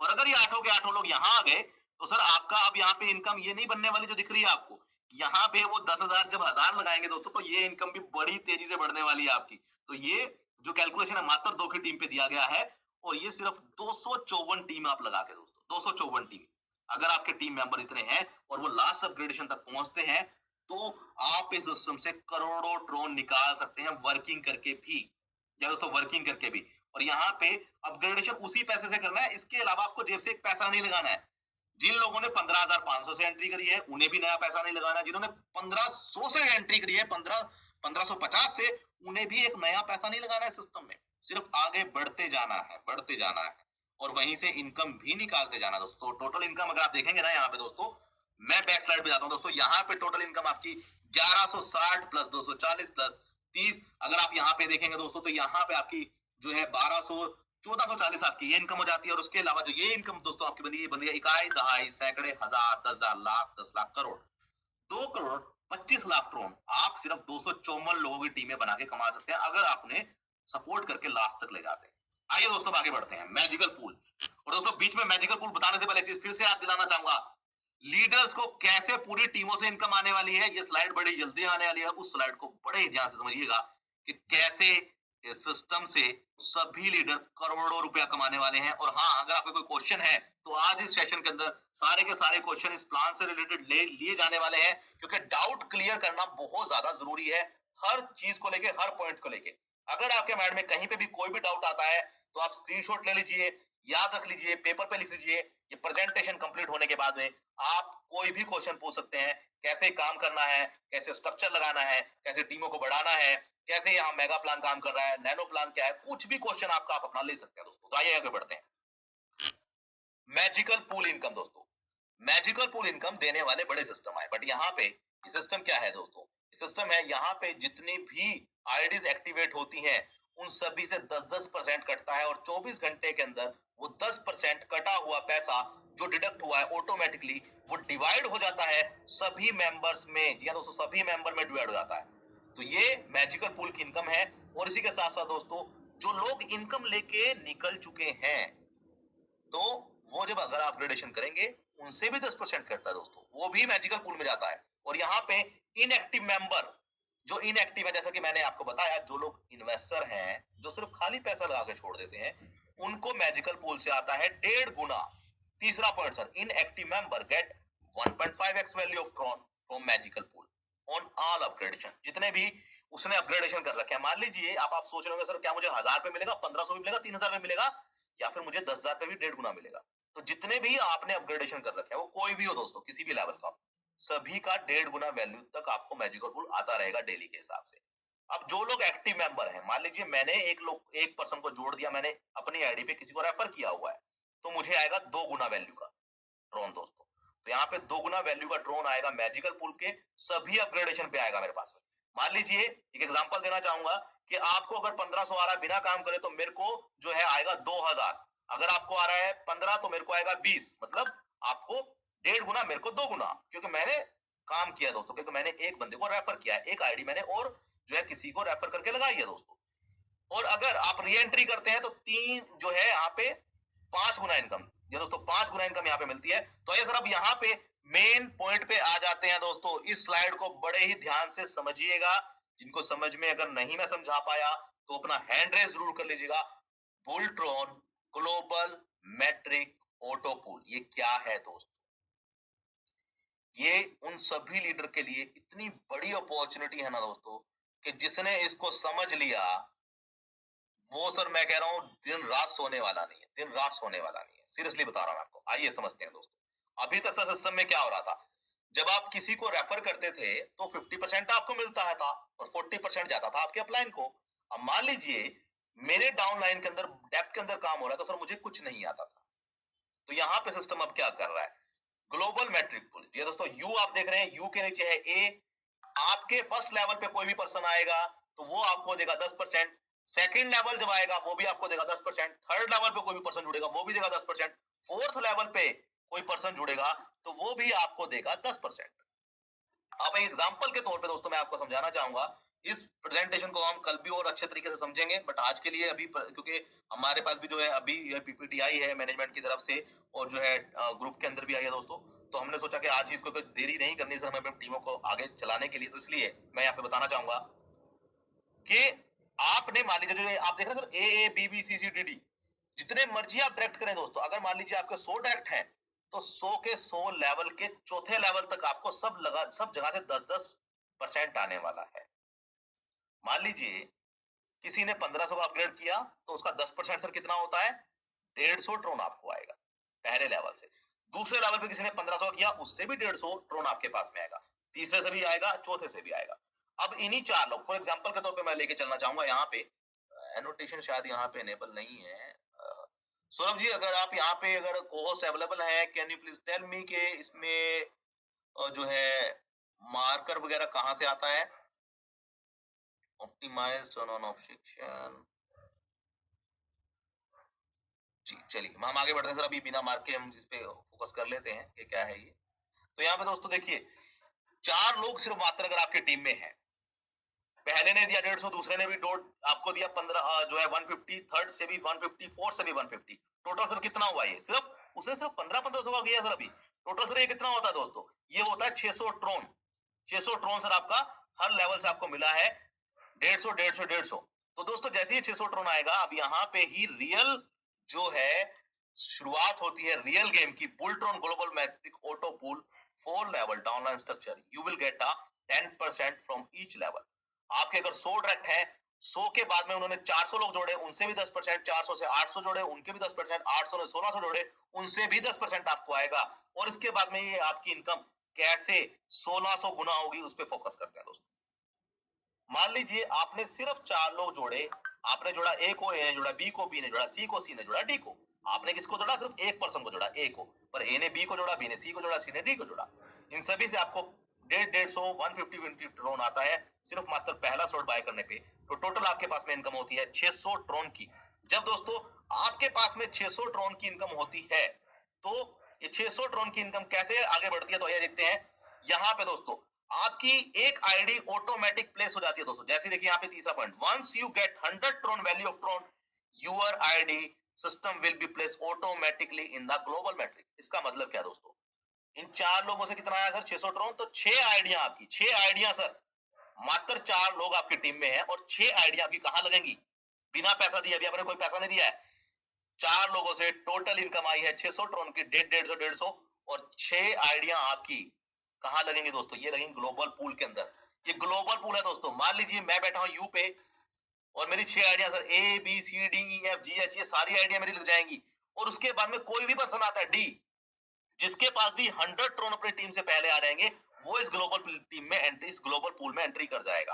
और अगर ये 8 के 8 लोग यहाँ आ गए तो सर आपका अब यहाँ पे इनकम ये नहीं बनने वाली जो दिख रही है आपको। यहाँ पे वो 10,000 जब 1000 लगाएंगे दोस्तों तो ये इनकम भी बड़ी तेजी से बढ़ने वाली है आपकी। तो ये जो कैलकुलेशन है मात्र 2 की टीम पे दिया गया है और ये सिर्फ 254 टीम आप लगा के दोस्तों, 254 टीम अगर आपके टीम मेंबर इतने हैं और वो लास्ट अपग्रेडेशन तक पहुंचते हैं तो आप इस सिस्टम से करोड़ों ट्रोन निकाल सकते हैं वर्किंग करके भी। या दोस्तों वर्किंग करके भी। और यहाँ पे अपग्रेडेशन उसी पैसे से करना है, इसके अलावा आपको जेब से एक पैसा नहीं लगाना है। जिन लोगों ने 15,500 से एंट्री करी है उन्हें भी नया पैसा नहीं लगाना है। जिन्होंने 1500 से एंट्री करी है, 1550 से, उन्हें भी एक नया पैसा नहीं लगाना है सिस्टम में। सिर्फ आगे बढ़ते जाना है, बढ़ते जाना है और वहीं से इनकम भी निकालते जाना दोस्तों। टोटल इनकम अगर आप देखेंगे ना यहाँ पे दोस्तों, मैं बैक स्लाइड पे जाता हूँ दोस्तों। यहाँ पे टोटल इनकम आपकी 1160 प्लस 240 प्लस 30। अगर आप यहाँ पे देखेंगे दोस्तों तो यहाँ पे आपकी जो है 1440 आपकी ये इनकम हो जाती है। और उसके अलावा जो ये इनकम दोस्तों आपकी बन गई इकाई, दहाई, सैकड़े, हजार, 10,000, लाख, 10 लाख, करोड़, 2 करोड़ 25 लाख ट्रोन आप सिर्फ 254 लोगों की टीमें बना के कमा सकते हैं अगर आपने सपोर्ट करके लास्ट तक ले जाते हैं। आइए दोस्तों आगे बढ़ते हैं। Magical pool. और दोस्तों बीच में मैजिकल पूल बताने से पहले चीज फिर से याद दिलाना चाहूंगा, लीडर्स को कैसे पूरी टीमों से इनकम आने वाली है। ये स्लाइड बड़ी जल्दी आने वाली है, उस स्लाइड को बड़े ध्यान से समझिएगा कि कैसे इस सिस्टम से सभी लीडर करोड़ों रुपया कमाने वाले हैं। और हाँ, अगर आपका कोई क्वेश्चन है तो आज इस सेशन के अंदर सारे के सारे क्वेश्चन इस प्लान से रिलेटेड लिए जाने वाले हैं, क्योंकि डाउट क्लियर करना बहुत ज्यादा जरूरी है हर चीज को लेके, हर पॉइंट को लेके। अगर आपके माइंड में कहीं पे भी कोई भी डाउट आता है तो आप स्क्रीनशॉट ले लीजिए, याद रख लीजिए, पेपर पे लिख लीजिए। ये प्रेजेंटेशन कंप्लीट होने के बाद में आप कोई भी क्वेश्चन पूछ सकते हैं। कैसे काम करना है, कैसे स्ट्रक्चर लगाना है, कैसे टीमों को बढ़ाना है, कैसे यहाँ मेगा प्लान काम कर रहा है, नैनो प्लान क्या है, कुछ भी क्वेश्चन आपका आप अपना ले सकते हैं दोस्तों। तो आइए आगे बढ़ते हैं। मैजिकल पूल इनकम दोस्तों, मैजिकल पूल इनकम देने वाले बड़े सिस्टम आए, बट यहाँ पे सिस्टम क्या है दोस्तों? सिस्टम है यहाँ पे जितनी भी आईडीज एक्टिवेट होती हैं उन सभी से 10-10% कटता है और 24 घंटे के अंदर वो 10% कटा हुआ पैसा जो डिडक्ट हुआ है ऑटोमेटिकली वो डिवाइड हो जाता है सभी मेंबर्स में। जी हाँ दोस्तों, सभी मेंबर में डिवाइड हो जाता है। तो ये मैजिकल पूल की इनकम है। और इसी के साथ साथ दोस्तों जो लोग इनकम लेके निकल चुके हैं तो वो जब अगर अपग्रेडेशन करेंगे उनसे भी 10% कटता है दोस्तों, वो भी मैजिकल पूल में जाता है। और यहाँ पे इनएक्टिव मेंबर, जो इनएक्टिव है, जैसा कि मैंने आपको बताया, जो लोग इन्वेस्टर हैं जो सिर्फ खाली पैसा लगा के छोड़ देते हैं उनको मैजिकल पूल से आता है 1.5 गुना। तीसरा point sir, inactive member get 1.5x value of Tron from magical pool on all upgradation. जितने भी उसने अपग्रेडेशन कर रखे हैं, मान लीजिए आप सोच रहे होंगे सर क्या मुझे 1000 पे मिलेगा, 1500 पे मिलेगा, 3000 पे मिलेगा, या फिर मुझे 10,000 पे भी 1.5 गुना मिलेगा। तो जितने भी आपने अपग्रेडेशन कर रखे हैं वो कोई भी हो दोस्तों, किसी भी लेवल का, सभी का 1.5 गुना वैल्यू तक आपको मैजिकल पूल आता रहेगा डेली के हिसाब से। अब जो लोग एक्टिव मेंबर हैं, मान लीजिए मैंने एक पर्सन को जोड़ दिया, मैंने अपनी आईडी पे किसी को रेफर किया हुआ है, तो मुझे आएगा 2 गुना वैल्यू का ट्रोन दोस्तों। तो यहाँ पे 2 गुना वैल्यू का ट्रोन आएगा मैजिकल पूल के सभी अपग्रेडेशन पे आएगा मेरे पास में। मान लीजिए एक एग्जांपल देना चाहूंगा कि आपको अगर 1500 आ रहा बिना काम करे तो मेरे को जो है आएगा 2000। अगर आपको आ रहा है 15 तो मेरे को आएगा 20, मतलब आपको 1.5 गुना, मेरे को 2 गुना, क्योंकि मैंने काम किया दोस्तों, क्योंकि मैंने एक बंदे को रेफर किया है, एक आईडी मैंने और जो है किसी को रेफर करके लगाई है दोस्तों। और अगर आप री एंट्री करते हैं तो 3 जो है यहाँ पे 5 गुना इनकम, ये दोस्तों 5 गुना इनकम यहाँ पे मिलती है। तो ये सर अब यहाँ पे मेन पॉइंट पे आ जाते हैं दोस्तों। इस स्लाइड को बड़े ही ध्यान से समझिएगा, जिनको समझ में अगर नहीं मैं समझा पाया तो अपना हैंड रेज जरूर कर लीजिएगा। बुलट्रॉन ग्लोबल मैट्रिक ऑटो पूल, ये क्या है दोस्तों? ये उन सभी लीडर के लिए इतनी बड़ी अपॉर्चुनिटी है ना दोस्तों, कि जिसने इसको समझ लिया वो सर मैं कह रहा हूं दिन रात सोने वाला नहीं है, दिन रात सोने वाला नहीं है, सीरियसली बता रहा हूं आपको। आइए समझते हैं दोस्तों, अभी तक सर सिस्टम में क्या हो रहा था, जब आप किसी को रेफर करते थे तो 50% आपको मिलता है था और 40% जाता था आपके अपलाइन को। अब मान लीजिए मेरे डाउनलाइन के अंदर डेप्थ के अंदर काम हो रहा है तो सर मुझे कुछ नहीं आता था। तो यहाँ पे सिस्टम अब क्या कर रहा है, ग्लोबल मैट्रिक पूल। ये दोस्तों यू आप देख रहे हैं, यू के नीचे है ए। आपके फर्स्ट लेवल पे कोई भी पर्सन आएगा तो वो आपको देगा 10%, सेकंड लेवल जब आएगा वो भी आपको देगा 10%, थर्ड लेवल पे कोई भी पर्सन जुड़ेगा वो भी देगा 10%, फोर्थ लेवल पे कोई पर्सन जुड़ेगा तो वो भी आपको देगा 10%। अब एक एग्जांपल के तौर पे दोस्तों मैं आपको समझाना चाहूंगा, इस प्रेजेंटेशन को हम कल भी और अच्छे तरीके से समझेंगे, बट आज के लिए अभी क्योंकि हमारे पास भी जो है अभी यह पीपीटी आई है मैनेजमेंट की तरफ से और जो है ग्रुप के अंदर भी आई है दोस्तों, तो हमने सोचा कि आज ही इसको कोई देरी नहीं करनी सर हमें टीमों को आगे चलाने के लिए। तो इसलिए मैं यहाँ पे बताना चाहूंगा कि आपने मान लीजिए जो आप देख रहे हैं sir A B B C C D D, जितने मर्जी आप डायरेक्ट करें दोस्तों, अगर मान लीजिए आपके 100 डायरेक्ट हैं तो 100 के 100 लेवल के चौथे लेवल तक आपको सब जगह से 10-10% आने वाला है। मान लीजिए किसी ने 1500 का अपग्रेड किया तो उसका 10% सर कितना होता है, 150 ट्रोन आपको आएगा पहले लेवल से। दूसरे लेवल पे किसी ने 1500 का किया उससे भी 150 ट्रोन आपके पास में आएगा, तीसरे से भी आएगा, चौथे से भी आएगा। अब इन्हीं 4 लोग फॉर एग्जांपल के तौर पे मैं लेके चलना चाहूंगा, यहाँ पे एनोटेशन शायद यहाँ पे एनेबल नहीं है। सौरभ जी अगर आप यहाँ पे अगर कोहोस्ट अवेलेबल है, can you please tell me कि इसमें जो है मार्कर वगैरह कहाँ से आता है? Optimise turn on off section जी। चलिए हम आगे बढ़ते हैं सर, अभी बिना मार्क के हम इस पे फोकस कर लेते हैं कि क्या है ये। तो यहाँ पे दोस्तों देखिए 4 लोग सिर्फ मात्र अगर आपके टीम में है, पहले ने दिया 150, दूसरे ने भी आपको दिया 15 जो है 150, थर्ड से भी 150, फोर्थ से भी 150, टोटल सर कितना हुआ ये? सिर्फ उसे सिर्फ 1500 का गया सर अभी। टोटल सर ये कितना होता है दोस्तों? ये होता है 600 ट्रोन। 600 ट्रोन सर आपका हर लेवल से आपको मिला है 150 150 150। तो दोस्तों जैसे ही 600 ट्रोन आएगा, अब यहाँ पे ही रियल जो है शुरुआत होती है रियल गेम की। Bulltron global matrix auto pool 4 level downline structure, you will get a 10% from each level. आपके अगर 100 डायरेक्ट है, 100 के बाद में उन्होंने 400 लोग जोड़े उनसे भी 10%, 400 से 800 जोड़े उनके भी 10%, 800 ने 1600 जोड़े उनसे भी 10% आपको आएगा। और इसके बाद में ये आपकी इनकम कैसे 1600 गुना होगी उस पर फोकस करते हैं दोस्तों। मान लीजिए आपने सिर्फ 4 लोग जोड़े, आपने जोड़ा ए को, ए ने जोड़ा बी को, बी ने जोड़ा सी को, सी ने जोड़ा डी को। आपने किसको जोड़ा? सिर्फ एक पर्सन को जोड़ा, ए को, पर ए ने बी को जोड़ा, बी ने सी को जोड़ा, सी ने डी को जोड़ा। इन सभी से आपको 150 150 ट्रोन आता है सिर्फ मात्र पहला स्लॉट बाय करने पे। तो टोटल आपके पास में इनकम होती है 600 ट्रोन की। जब दोस्तों आपके पास में 600 ट्रोन की इनकम होती है तो ये 600 ट्रोन की इनकम कैसे आगे बढ़ती है, तो ये देखते हैं। यहाँ पे दोस्तों आपकी एक आईडी ऑटोमेटिक प्लेस हो जाती है दोस्तों। जैसे देखिए यहाँ पे तीसरा point, once you get 100 Tron value of Tron your ID system will be place automatically in the global matrix. इसका मतलब क्या दोस्तों? इन 4 लोगों से कितना आया सर? 600 ट्रोन। तो 6 आईडियां आपकी, 6 आईडियां सर, मात्र 4 लोग आपकी टीम में हैं और 6 आईडियां आपकी कहां लगेंगी? बिना पैसा दिए, अभी आपने कोई पैसा नहीं दिया है। 4 लोगों से टोटल इनकम आई है 600 ट्रोन की, 150 और 6 आईडियां आपकी कहां लगेंगे दोस्तों? ये लगेंगे ग्लोबल पूल के अंदर। ये ग्लोबल पूल है दोस्तों। मान लीजिए मैं बैठा हूं यू पे और मेरी 6 आईडियां sir A B C D E F G H, ये सारी आईडियां मेरी लग जाएंगी। और उसके बाद में कोई भी पर्सन आता है डी, जिसके पास भी 100 ट्रोन अपनी टीम से पहले आ जाएंगे, वो इस ग्लोबल टीम में एंट्री, इस ग्लोबल पूल में एंट्री कर जाएगा।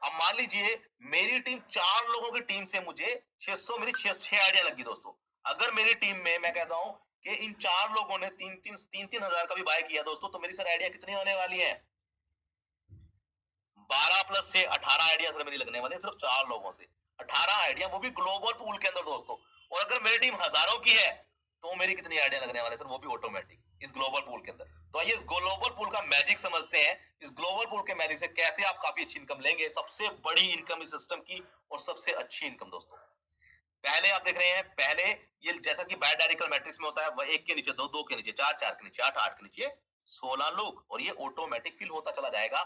अब मान लीजिए मेरी टीम 4 लोगों की टीम से मुझे 600 मेरी 6 आइडिया लगी दोस्तों। अगर मेरी टीम में मैं कहता हूं कि इन 4 लोगों ने 3 हजार का भी बाय किया दोस्तों, तो मेरी सर आइडिया कितनी होने वाली है? 12 प्लस 6 18 आइडिया सर मेरी लगने वाली है सिर्फ 4 लोगों से। 18 आइडिया, वो भी ग्लोबल पूल के अंदर दोस्तों। और अगर मेरी टीम हजारों की है तो मेरी कितनी आइडिया लगने वाले सर, वो भी ऑटोमेटिक इस ग्लोबल पूल के अंदर। तो आइए इस ग्लोबल पूल का मैजिक समझते हैं। इस ग्लोबल पूल के मैजिक से कैसे आप काफी अच्छी इनकम लेंगे, सबसे बड़ी इनकम इस सिस्टम की और सबसे अच्छी इनकम दोस्तों। पहले आप देख रहे हैं, पहले ये जैसा कि बायडायरेक्शनल मैट्रिक्स में होता है, वह एक के नीचे दो, दो के नीचे चार, चार के नीचे आठ, आठ के नीचे 16 लोग, और ये ऑटोमेटिक फिल होता चला जाएगा।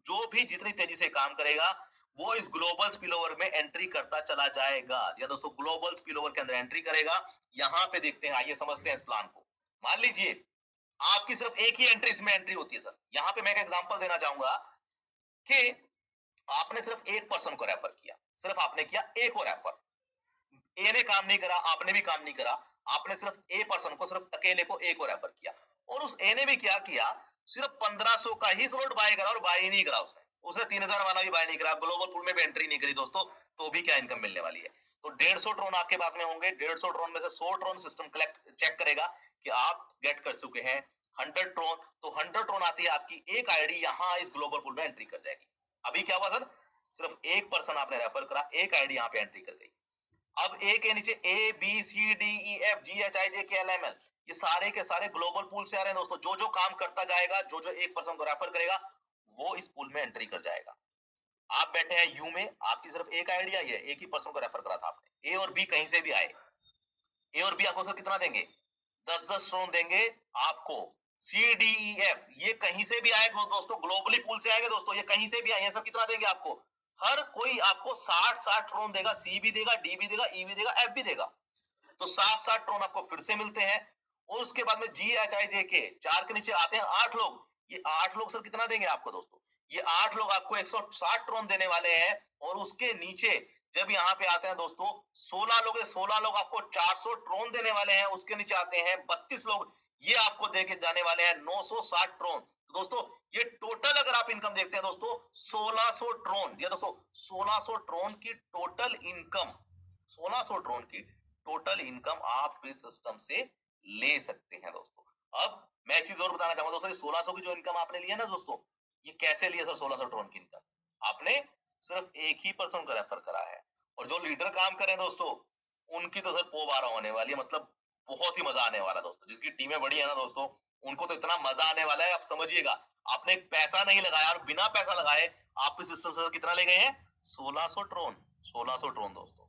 जो भी जितनी तेजी से काम करेगा वो इस ग्लोबल स्पिलओवर में एंट्री करता चला जाएगा। या दोस्तों ग्लोबल स्पिलओवर के अंदर एंट्री करेगा। यहाँ पे देखते हैं, आइए समझते हैं इस प्लान को। मान लीजिए आपकी सिर्फ एक ही एंट्री इसमें एंट्री होती है सर। यहाँ पे मैं एक एग्जांपल देना चाहूंगा कि आपने सिर्फ एक पर्सन को रेफर किया, सिर्फ आपने किया एक और रेफर। ए ने काम नहीं करा, आपने भी काम नहीं करा, आपने सिर्फ ए पर्सन को, सिर्फ अकेले को ए को रेफर किया, और उस ए ने भी क्या किया, सिर्फ 1500 का ही स्लॉट बाय करा और बाय नहीं करा उसने 3000 वाला भी बाय नहीं करा, ग्लोबल पूल में भी एंट्री नहीं करी दोस्तों, तो भी क्या इनकम मिलने वाली है। तो 150 ट्रोन आपके पास में होंगे। 150 ट्रोन में से 100 ट्रोन सिस्टम कलेक्ट चेक करेगा कि आप गेट कर चुके हैं 100 ट्रोन, तो 100 ट्रोन आती है आपकी एक आईडी यहाँ इस ग्लोबल पूल में एंट्री कर जाएगी। अभी क्या हुआ सर, सिर्फ एक पर्सन आपने रेफर करा, एक आईडी यहाँ पे एंट्री कर गई। अब ए के नीचे A B C D E F G H I J K L M L, ये सारे के सारे ग्लोबल पूल से आ रहे हैं दोस्तों। जो जो काम करता जाएगा, जो जो एक पर्सन को रेफर करेगा, वो इस पूल में एंट्री कर जाएगा। आप बैठे हैं यू में, आपकी सिर्फ एक आइडिया ही है, एक ही पर्सन को रेफर करा था आपने। ए और बी कहीं से भी आए, ए और बी आपको सर कितना देंगे, 10-10 स्टोन देंगे आपको। सी डी ई एफ ये कहीं से भी आए दोस्तों, ग्लोबली पूल से आएंगे दोस्तों, ये कहीं से भी आए, सब कितना देंगे आपको, हर कोई आपको 60-60 ट्रोन देगा। सी भी देगा, डी भी देगा, ई भी देगा, एफ भी देगा। तो 60-60 ट्रोन आपको फिर से मिलते हैं। और उसके बाद में जी एच आई जे के, चार के नीचे आते हैं 8 लोग। ये 8 लोग सर कितना देंगे आपको दोस्तों, ये 8 लोग आपको 160 ट्रोन देने वाले हैं। और उसके नीचे जब यहाँ पे आते हैं दोस्तों 16 लोग, 16 लोग आपको 400 ट्रोन देने वाले हैं। उसके नीचे आते हैं 32 लोग, ये आपको देके जाने वाले हैं 960 ट्रोन। तो दोस्तों ये टोटल अगर आप इनकम देखते हैं दोस्तों 1600 ट्रोन, ये दोस्तों 1600 ट्रोन की टोटल इनकम, 1600 ट्रोन की टोटल इनकम आप इस सिस्टम से ले सकते हैं दोस्तों। अब मैं एक चीज और बताना चाहूंगा दोस्तों, 1600 की जो इनकम आपने लिया ना दोस्तों, ये कैसे लिया सर 1600 ट्रोन की इनकम, आपने सिर्फ एक ही पर्सन को रेफर करा है। और जो लीडर काम कर रहे हैं दोस्तों, उनकी तो सर पोबारा होने वाली है, मतलब बहुत ही मजा आने वाला है दोस्तों। जिसकी टीमें बड़ी है ना दोस्तों, उनको तो इतना मजा आने वाला है, आप समझिएगा। आपने पैसा नहीं लगाया और बिना पैसा लगाए आप इस सिस्टम से कितना ले गए हैं, 1600 ट्रोन, 1600 ट्रोन दोस्तों।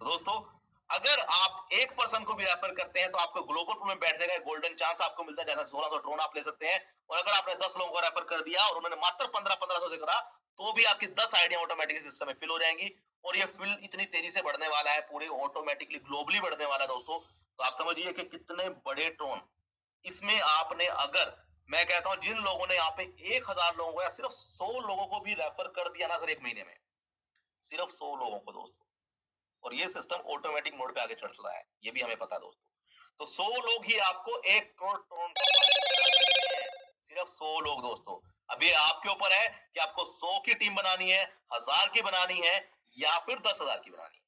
तो दोस्तों अगर आप एक पर्सन को भी रेफर करते हैं तो आपको ग्लोबल पूल में बैठने का गोल्डन चांस आपको मिलता है, जैसा 1600 ट्रोन आप ले सकते हैं। और अगर आपने 10 लोगों को रेफर कर दिया और उन्होंने मात्र 1500 से करा, तो भी आपकी 10 आइडिया ऑटोमेटिकली सिस्टम में फिल हो जाएंगी। और ये फिल इतनी तेजी से बढ़ने वाला है, पूरे ऑटोमेटिकली ग्लोबली बढ़ने वाला है दोस्तों। तो आप समझिए कि कितने बड़े ट्रोन इसमें आपने, अगर मैं कहता हूं जिन लोगों ने यहाँ पे 1000 लोगों को या सिर्फ 100 लोगों को भी रेफर कर दिया ना सर एक महीने में, सिर्फ 100 लोगों को दोस्तों, और ये सिस्टम ऑटोमेटिक मोड पे आगे चल रहा है, ये भी हमें पता है दोस्तों। तो 100 लोग ही आपको 1 करोड़ ट्रोन सिर्फ 100 लोग दोस्तों। अब ये आपके ऊपर है कि आपको 100 की टीम बनानी है, 1000 की बनानी है, या फिर 10,000 की बनानी है।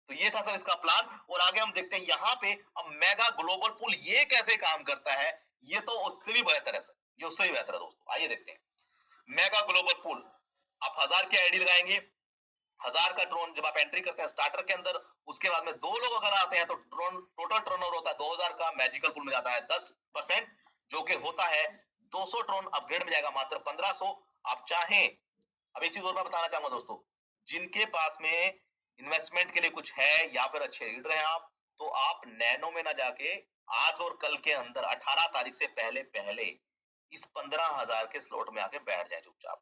तो ये था सर इसका प्लान। और आगे हम देखते हैं यहाँ पे अब मेगा ग्लोबल पूल ये कैसे काम करता है। ये तो उससे भी बेहतर है सर, ये उससे भी बेहतर है दोस्तों। आइए देखते हैं मेगा ग्लोबल पूल। आप 1000 की आईडी लगाएंगे, 1000 का ट्रोन जब आप एंट्री करते हैं स्टार्टर के अंदर, उसके बाद में 2 लोग अगर आते हैं तो ट्रोन टोटल टर्नओवर होता है 2000 का, मैजिकल पूल में जाता है 10%, जो कि होता है 200 ट्रोन। अपग्रेड में जाएगा मात्र 1500। आप चाहें, अब एक चीज और मैं बताना चाहूंगा दोस्तों, जिनके पास में इन्वेस्टमेंट के लिए कुछ है या फिर अच्छे लीडर हैं आप, तो आप नैनो में ना जाके आज और कल के अंदर 18 तारीख से पहले पहले इस 15,000 के स्लॉट में आके बैठ जाए चुपचाप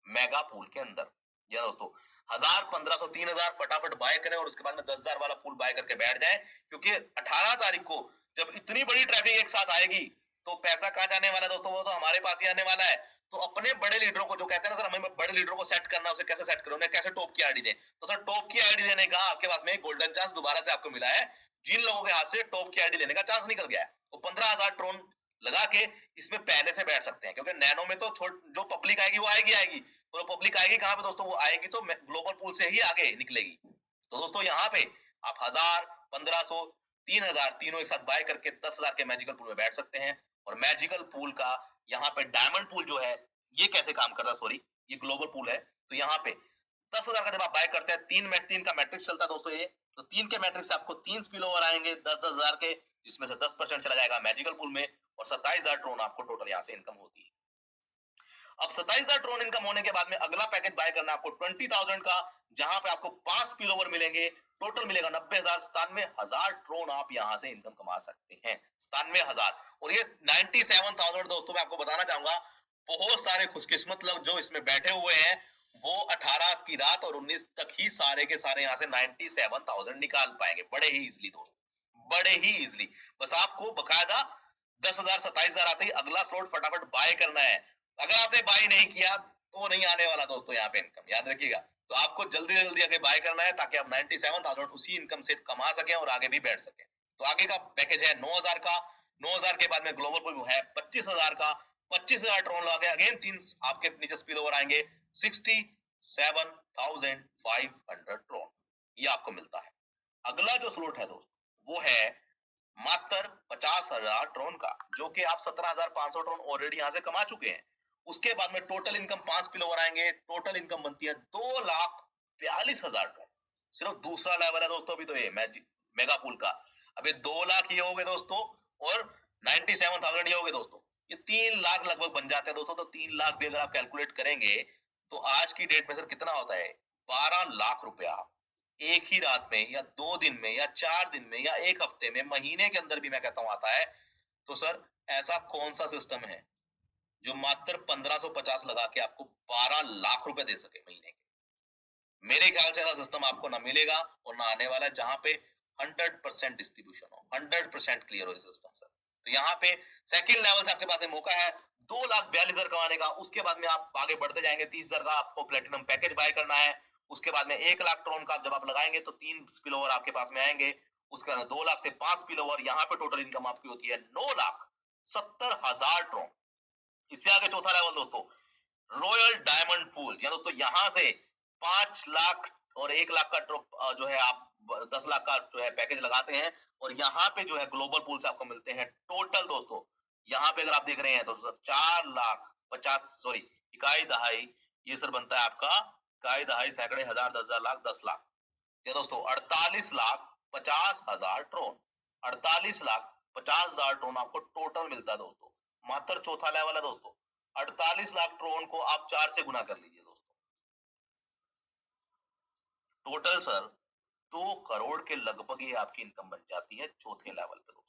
मेगा पूल के अंदर। या दोस्तों 1000, 1500, 3000 फटाफट बाय करें और उसके बाद में 10,000 वाला पूल बाय करके बैठ जाए, क्योंकि 18 तारीख को जब इतनी बड़ी ट्रैफिक एक साथ आएगी तो पैसा कहाँ जाने वाला है दोस्तों, वो तो हमारे पास ही आने वाला है। तो अपने बड़े लीडरों को, जो कहते हैं ना सर हमें बड़े लीडरों को सेट करना, उसे कैसे सेट करें, उन्हें कैसे टॉप की आईडी दें, तो सर टॉप की आईडी देने का आपके पास में एक गोल्डन चांस दोबारा से आपको मिला है। जिन लोगों के हाथ से टॉप की आईडी लेने का चांस निकल गया है, वो 15,000 ट्रोन लगा के इसमें पहले से बैठ सकते हैं, क्योंकि नैनो में तो जो पब्लिक आएगी वो आएगी आएगी, तो पब्लिक आएगी कहां पे दोस्तों, वो आएगी तो ग्लोबल पूल से ही आगे निकलेगी। तो दोस्तों यहाँ पे आप 1000, 1500, 3000 तीनों एक साथ बाय करके 10,000 के मैजिकल पूल में बैठ सकते हैं। और मैजिकल पूल का यहाँ पे डायमंड पूल जो है ये कैसे काम करता है, सॉरी ये ग्लोबल पूल है। तो यहाँ पे 10,000 का जब आप बाय करते हैं, 3 का मैट्रिक्स चलता है दोस्तों। ये तो 3 के मैट्रिक्स से आपको 3 स्पिल ओवर आएंगे 10,000 के, जिसमें से 10% चला जाएगा मैजिकल पूल में और 27,000 ट्रोन आपको टोटल यहाँ से इनकम होती है। अब 27,000 ट्रोन इनकम होने के बाद में अगला पैकेज बाय करना आपको 20,000 का, जहां पे आपको 5 स्पिल ओवर मिलेंगे, टोटल मिलेगा 90,000, 97,000 ट्रोन आप यहां से इनकम कमा सकते हैं। 97,000 और ये 97,000 दोस्तों मैं आपको बताना चाहूंगा, बहुत सारे खुशकिस्मत लोग जो इसमें बैठे हुए हैं वो 18 की रात और 19 तक ही सारे के सारे यहाँ से 97,000 निकाल पाएंगे बड़े ही इजिली दोस्तों, बड़े ही इजिली। बस आपको बकायदा 10,000 27,000 आते ही अगला स्लॉट फटाफट बाय करना है। अगर आपने बाय नहीं किया तो नहीं आने वाला दोस्तों यहाँ पे इनकम, याद रखिएगा। तो आपको जल्दी जल्दी आगे बाय करना है ताकि आप 97,000 उसी इनकम से कमा सकें और आगे भी बैठ सकें। तो आगे का पैकेज है 9,000 का, 9,000 के बाद में ग्लोबल पूल है 25,000 का, 25,000 ट्रोन लगे, अगेन 3 आपके नीचे स्पिल ओवर आएंगे 67,500 ट्रोन, ये आपको मिलता है। अगला जो स्लॉट है दोस्तों वो है मात्र 50,000 ट्रोन का, जो कि आप 17,500 ट्रोन ऑलरेडी यहाँ से कमा चुके हैं। उसके बाद में टोटल इनकम 5 स्पिल ओवर आएंगे, टोटल इनकम बनती है 2,42,000 ट्रोन। सिर्फ दूसरा लेवल है दोस्तों अभी तो ये मेगा पूल का। अभी 2 लाख ये हो गए दोस्तों और 97,000 ये हो गए दोस्तों, ये 3 लाख लगभग बन जाते हैं दोस्तों। तो 3 लाख भी अगर आप कैलकुलेट करेंगे तो आज की डेट में सर कितना होता है, 12 लाख रुपया एक ही रात में या 2 दिन में या 4 दिन में या 1 हफ्ते में, महीने के अंदर भी मैं कहता हूं आता है। तो सर ऐसा कौन सा सिस्टम है जो मात्र 1550 लगा के आपको 12 लाख रुपए दे सके महीने के? मेरे ख्याल से ऐसा सिस्टम आपको ना मिलेगा और ना आने वाला है जहां पे 100% डिस्ट्रीब्यूशन हो, 100% क्लियर हो सिस्टम सर। तो यहाँ पे सेकंड लेवल से आपके पास मौका है 2,42,000 कमाने का। उसके बाद में आप आगे बढ़ते जाएंगे, 30,000 का आपको प्लेटिनम पैकेज बाय करना है। उसके बाद में 1 लाख ट्रोन का जब आप लगाएंगे तो 3 स्पिल ओवर आपके पास में आएंगे। उसके बाद 2 लाख से 5 स्पिल ओवर, यहाँ पे टोटल इनकम आपकी होती है 9,70,000 ट्रोन। इससे आगे चौथा लेवल दोस्तों रॉयल डायमंड पूल, या दोस्तों यहाँ से 5 लाख और 1 लाख का जो है आप 10 लाख का जो है पैकेज लगाते हैं और यहाँ पे जो है ग्लोबल पूल से आपको मिलते हैं टोटल दोस्तों, यहाँ पे अगर आप देख रहे हैं तो 4 लाख 50 सॉरी इकाई दहाई, ये सर बनता है आपका इकाई दहाई सैकड़े हजार 10,000 लाख 10 लाख, या दोस्तों 48,50,000 ट्रोन, 48,50,000 ट्रोन आपको टोटल मिलता है दोस्तों। मात्र चौथा लेवल है दोस्तों। 48 लाख ट्रोन को आप 4 से गुना कर लीजिए दोस्तों, टोटल सर 2 करोड़ के लगभग ये आपकी इनकम बन जाती है चौथे लेवल पे दोस्तों।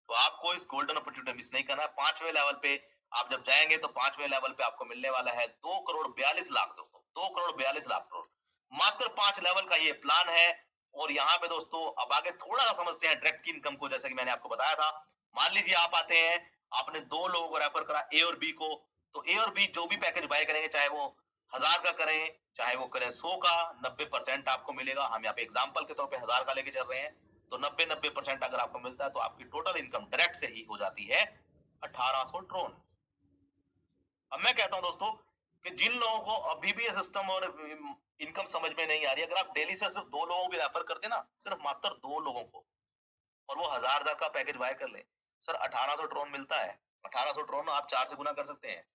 तो आपको इस गोल्डन अपॉर्चुनिटी मिस नहीं करना है। 5वें लेवल पे आप जब जाएंगे तो 5वें लेवल पे आपको मिलने वाला है 2 करोड़ 42 लाख दोस्तों, 2 करोड़ 42 लाख करोड़। मात्र 5 लेवल का ये प्लान है। और यहाँ पे दोस्तों अब आगे थोड़ा सा समझते हैं डायरेक्ट की इनकम को, जैसा कि मैंने आपको बताया था। मान लीजिए आप आते हैं, आपने 2 लोगों को रेफर करा ए और बी को, तो ए और बी जो भी पैकेज बाय करेंगे, चाहे वो 1,000 का करें चाहे वो करें 100 का, 90% आपको मिलेगा। हम यहाँ पे एग्जाम्पल के तौर पे 1,000 का लेके चल रहे हैं, तो 90% अगर आपको मिलता है तो आपकी टोटल इनकम डायरेक्ट से ही हो जाती है 1,800 ट्रोन। अब मैं कहता हूं दोस्तों कि जिन लोगों को अभी भी ये सिस्टम और इनकम समझ में नहीं आ रही, अगर आप डेली से सिर्फ 2 लोगों को भी रेफर करते ना, सिर्फ मात्र 2 लोगों को, और वो 1,000 का पैकेज बाय कर ले, सर 1,800 ट्रोन मिलता है। 1,800 ट्रोन आप 4 से गुना कर सकते हैं,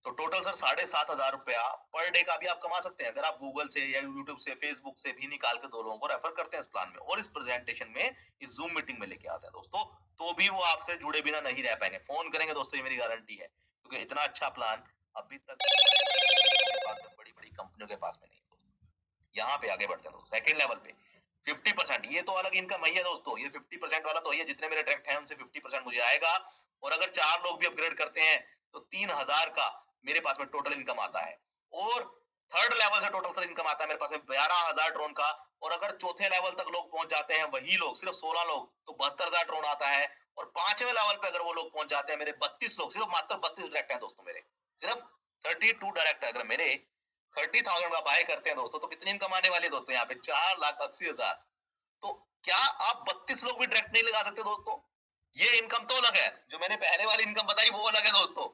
तो टोटल सर 7,500 रुपया पर डे का भी आप कमा सकते हैं अगर आप गूगल से या यूट्यूब से फेसबुक से भी निकाल के 2 लोगों को रेफर करते हैं इस प्लान में और इस प्रेजेंटेशन में, इस जूम मीटिंग में लेके आते हैं दोस्तों, तो भी वो आपसे जुड़े बिना नहीं रह पाएंगे। फोन करेंगे दोस्तों, ये मेरी गारंटी है, क्योंकि इतना अच्छा प्लान अभी तक बड़ी बड़ी कंपनियों के पास में नहीं दोस्तों। यहाँ पे आगे बढ़ते हैं दोस्तों सेकंड लेवल पे 50%, ये तो अलग इनकम है दोस्तों, ये 50% वाला तो है, जितने मेरे डायरेक्ट हैं उनसे 50% मुझे आएगा। और अगर 4 लोग भी अपग्रेड करते हैं तो 3,000 का मेरे पास में टोटल इनकम आता है। और थर्ड लेवल से टोटल इनकम आता है मेरे पास में 12,000 ट्रोन का। और अगर चौथे लेवल तक लोग पहुंच जाते हैं, वही लोग सिर्फ 16 लोग, तो 72,000 ट्रोन आता है। और 5वें लेवल पे अगर वो लोग पहुंच जाते हैं, मेरे 32 लोग, सिर्फ मात्र 32 डायरेक्ट हैं दोस्तों मेरे, सिर्फ 32 डायरेक्ट है। अगर मेरे 30,000 का बाय करते हैं दोस्तों, तो कितनी इनकम आने वाली है दोस्तों यहाँ पे 4,80,000। तो क्या आप 32 लोग भी डायरेक्ट नहीं लगा सकते दोस्तों? ये इनकम तो अलग है, जो मैंने पहले वाली इनकम बताई वो अलग है दोस्तों।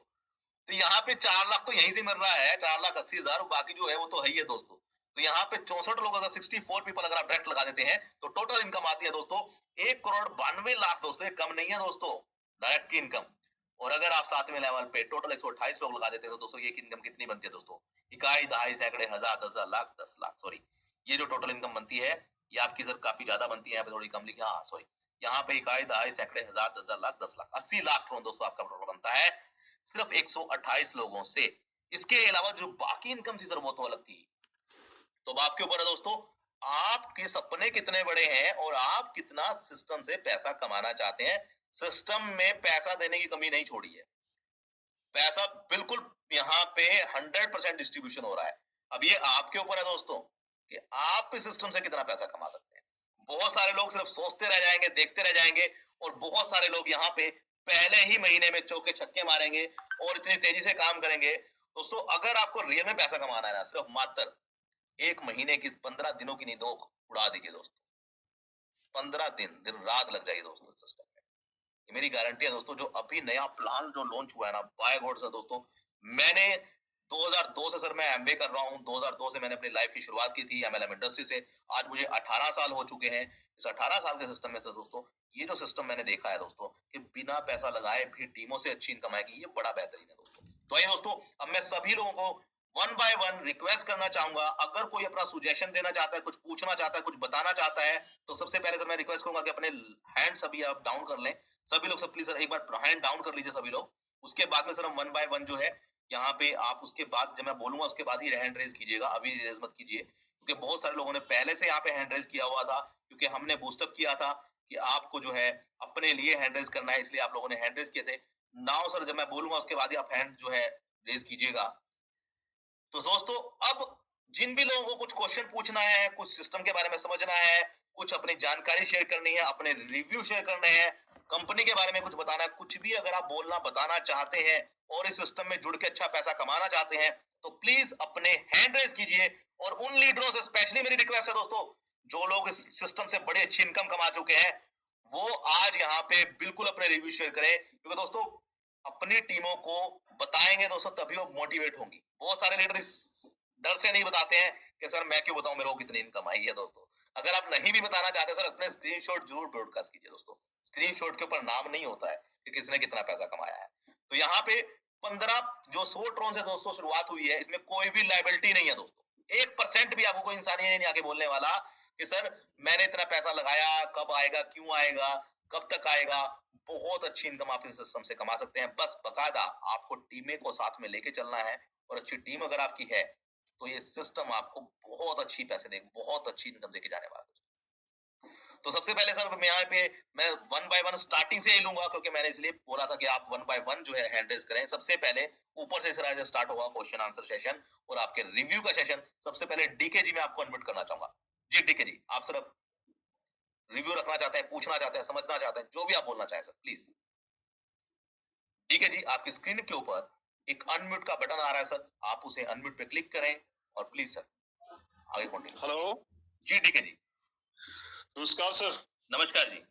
तो यहाँ पे 4 लाख तो यहीं से मिल रहा है, 4,80,000, बाकी जो है वो तो है ही है दोस्तों। तो यहाँ पे 64 लोग, अगर 64 पीपल अगर आप डायरेक्ट लगा देते हैं, तो टोटल इनकम आती है दोस्तों 1 करोड़ 92 लाख दोस्तों, ये कम नहीं है दोस्तों डायरेक्ट की इनकम। और अगर आप 7वें लेवल पे टोटल 128 लोग लगा देते हैं, तो दोस्तों ये इनकम कितनी बनती है दोस्तों, इकाई दहाई सैकड़े हजार 10,000 लाख 10 लाख सॉरी ये जो टोटल इनकम बनती है ये आपकी सर काफी ज्यादा बनती है, यहाँ पे थोड़ी कम लिखी, हाँ सॉरी, यहाँ पे इकाई दहाई सैकड़े हजार 10,000 लाख 10 लाख 80 लाख करोड़ दोस्तों आपका टोटल बनता है सिर्फ 128 लोगों से। इसके अलावा जो बाकी इनकम थी सर वो तो अलग थी। तो अब आपके ऊपर है दोस्तों, आपके सपने कितने बड़े हैं और आप कितना सिस्टम से पैसा कमाना चाहते हैं। सिस्टम में पैसा देने की कमी नहीं छोड़ी है, पैसा बिल्कुल यहाँ पे 100% डिस्ट्रीब्यूशन हो रहा है। अब ये आपके ऊपर है दोस्तों कि आप इस सिस्टम से कितना पैसा कमा सकते हैं। बहुत सारे लोग सिर्फ सोचते रह जाएंगे, देखते रह जाएंगे, और बहुत सारे लोग यहाँ पे पहले ही महीने में चौके छक्के मारेंगे और इतनी तेजी से काम करेंगे। दोस्तों अगर आपको रियल में पैसा कमाना है ना, सिर्फ मात्र एक महीने की 15 दिनों की नींद उड़ा दीजिए दोस्तों, 15 दिन रात लग जाएगी दोस्तों सिस्टम में। ये मेरी गारंटी है दोस्तों। जो अभी नया प्लान जो लॉन्च हुआ है ना, बाय गॉड सर दोस्तों, मैंने 2002 से सर मैं एमबीए कर रहा हूँ, 2002 से मैंने अपनी लाइफ की शुरुआत की थी एमएलएम इंडस्ट्री से। आज मुझे 18 साल हो चुके हैं। इस 18 साल के सिस्टम में सर दोस्तों, ये जो सिस्टम मैंने देखा है दोस्तों कि बिना पैसा लगाए भी टीमों से अच्छी इनकम आएगी, ये बड़ा बेहतरीन है दोस्तों। तो आइए दोस्तों, अब मैं सभी लोगों को वन बाय वन रिक्वेस्ट करना चाहूंगा, अगर कोई अपना सुजेशन देना चाहता है, कुछ पूछना चाहता है, कुछ बताना चाहता है, तो सबसे पहले सर मैं रिक्वेस्ट करूंगा कि अपने हैंड सभी आप डाउन कर लें। सभी लोग सब प्लीज सर एक बार हैंड डाउन कर लीजिए सभी लोग। उसके बाद में सर हम वन बाय वन जो है यहाँ पे आप उसके बाद जब मैं बोलूंगा उसके बाद ही हैंड रेज कीजिएगा, अभी रेज मत कीजिए, क्योंकि बहुत सारे लोगों ने पहले से यहाँ पे हैंड रेज किया हुआ था, क्योंकि हमने बूस्टअप किया था कि आपको जो है अपने लिए हैंड रेज करना है, इसलिए आप लोगों ने हैंड रेज किए थे। नाउ सर जब मैं बोलूंगा उसके बाद ही आप हैंड जो है रेज कीजिएगा। तो दोस्तों अब जिन भी लोगों को कुछ क्वेश्चन पूछना है, कुछ सिस्टम के बारे में समझना है, कुछ अपनी जानकारी शेयर करनी है, अपने रिव्यू शेयर करने हैं, कंपनी के बारे में कुछ बताना है, कुछ भी अगर आप बोलना बताना चाहते हैं और इस सिस्टम में जुड़ के अच्छा पैसा कमाना चाहते हैं, तो प्लीज अपने हैंड रेज कीजिए। और उन लीडरों से स्पेशली मेरी रिक्वेस्ट है दोस्तों, जो लोग इस सिस्टम से बड़ी अच्छी इनकम कमा चुके हैं, वो आज यहाँ पे बिल्कुल अपने रिव्यू शेयर करें, क्योंकि दोस्तों अपनी टीमों को बताएंगे दोस्तों तभी वो मोटिवेट होंगी। बहुत सारे लीडर इस डर से नहीं बताते हैं कि सर मैं क्यों बताऊं मेरे को कितनी इनकम आई है। दोस्तों अगर आप नहीं भी बताना चाहते सर, अपने स्क्रीनशॉट जरूर ब्रॉडकास्ट कीजिए दोस्तों। स्क्रीनशॉट के ऊपर नाम नहीं होता है कि किसने कितना पैसा कमाया है। तो यहाँ पे 15 जो 100 ट्रोन से दोस्तों शुरुआत हुई है, इसमें कोई भी लाइबिलिटी नहीं है दोस्तों। 1% भी आपको कोई इंसान ये नहीं आके बोलने वाला कि सर मैंने इतना पैसा लगाया, कब आएगा, क्यों आएगा, कब तक आएगा। बहुत अच्छी इनकम आप इस सिस्टम से कमा सकते हैं। बस बकायदा आपको टीमें को साथ में लेके चलना है, और अच्छी टीम अगर आपकी है तो ये सिस्टम आपको बहुत अच्छी पैसे देगा, बहुत अच्छी इनकम देके जाने वाला है। तो सबसे पहले सर मैं यहाँ पे मैं वन बाय वन स्टार्टिंग से ही लूंगा, क्योंकि मैंने इसलिए बोला था कि आप वन बाय वन जो है हैंड रेज करें। सबसे पहले ऊपर से सर स्टार्ट होगा क्वेश्चन आंसर सेशन और आपके रिव्यू का सेशन। सबसे पहले डीके जी में आपको अनम्यूट करना चाहूंगा। जी डीके जी, आप सर रिव्यू रखना चाहते हैं, पूछना चाहते हैं, समझना चाहते हैं, जो भी आप बोलना चाहें सर प्लीज। ठीक है जी, आपकी स्क्रीन के ऊपर एक अनम्यूट का बटन आ रहा है सर, आप उसे अनम्यूट पे क्लिक करें और प्लीज सर आगे कंटिन्यू। हेलो जी ठीक है जी, नमस्कार सर। नमस्कार जी।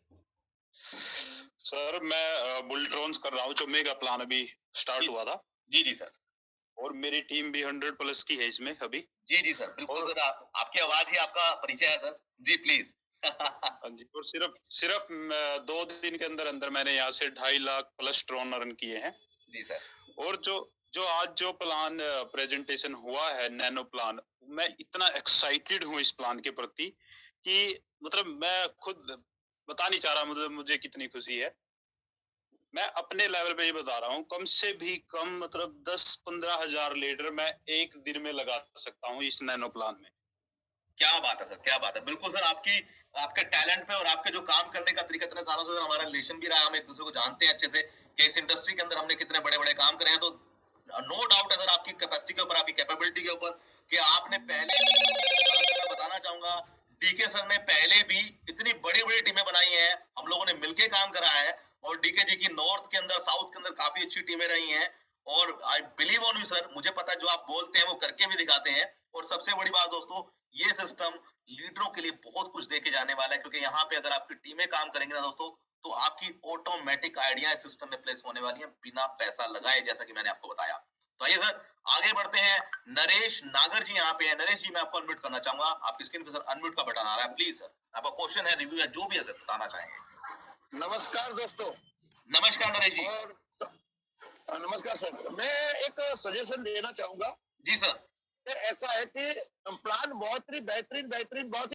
सर मैं बुलट्रॉन्स कर रहा हूँ, जो मेगा प्लान अभी स्टार्ट हुआ था। जी जी सर। और मेरी टीम भी 100 प्लस की है इसमें अभी। जी जी सर, बिल्कुल सर, आपकी आवाज ही आपका परिचय है सर। Ji please. हाँ जी, और सिर्फ 2 दिन के अंदर अंदर मैंने यहाँ से 2.5 लाख प्लस ट्रॉन रन किए हैं। जी सर। और जो आज जो प्लान प्रेजेंटेशन हुआ है नैनो प्लान, मैं इतना एक्साइटेड हूँ इस प्लान के प्रति कि मतलब मैं खुद बता नहीं चाह रहा मतलब मुझे कितनी खुशी है। मैं अपने लेवल पे ये बता रहा हूँ, कम से भी कम मतलब 10-15 हजार लीटर मैं एक दिन में लगा सकता हूँ इस नैनो प्लान में। क्या बात है सर, क्या बात है। बिल्कुल सर, आपके टैलेंट पे और आपके जो काम करने का तरीका, इतने सालों से हमारा रिलेशन भी रहा, हम एक दूसरे को जानते हैं अच्छे से कि इस इंडस्ट्री के अंदर हमने कितने बड़े बड़े काम करे हैं। तो नो डाउट है सर आपकी कैपेसिटी के ऊपर, आपकी कैपेबिलिटी के ऊपर, कि आपने पहले, मैं बताना चाहूंगा डीके सर ने पहले भी इतनी बड़ी बड़ी टीमें बनाई हैं, हम लोगों ने मिलकर काम करा है, और डीके जी की नॉर्थ के अंदर, साउथ के अंदर काफी अच्छी टीमें रही हैं। और I believe on you sir, मुझे पता है जो आप बोलते हैं वो करके भी दिखाते हैं। और सबसे बड़ी बात दोस्तों, ये सिस्टम लीडरों के लिए बहुत कुछ देके जाने वाला है, क्योंकि यहाँ पे अगर आपकी टीमें काम करेंगे ना दोस्तों, तो आपकी ऑटोमेटिक आइडिया इस सिस्टम में प्लेस होने वाली है बिना पैसा लगाए, जैसा कि मैंने आपको बताया। तो आइए सर आगे बढ़ते हैं। नरेश नागर जी यहाँ पे है। नरेश जी, मैं आपको अनम्यूट करना चाहूंगा। आपकी स्क्रीन पे सर अनम्यूट का बटन आ रहा है, प्लीज सर आपका क्वेश्चन है, रिव्यू है, जो भी है सर बताना चाहेंगे। नमस्कार दोस्तों। नमस्कार नरेश जी। और नमस्कार सर, मैं एक सजेशन देना चाहूंगा। जी सर। ऐसा है कि प्लान बहुत ही बेहतरीन बहुत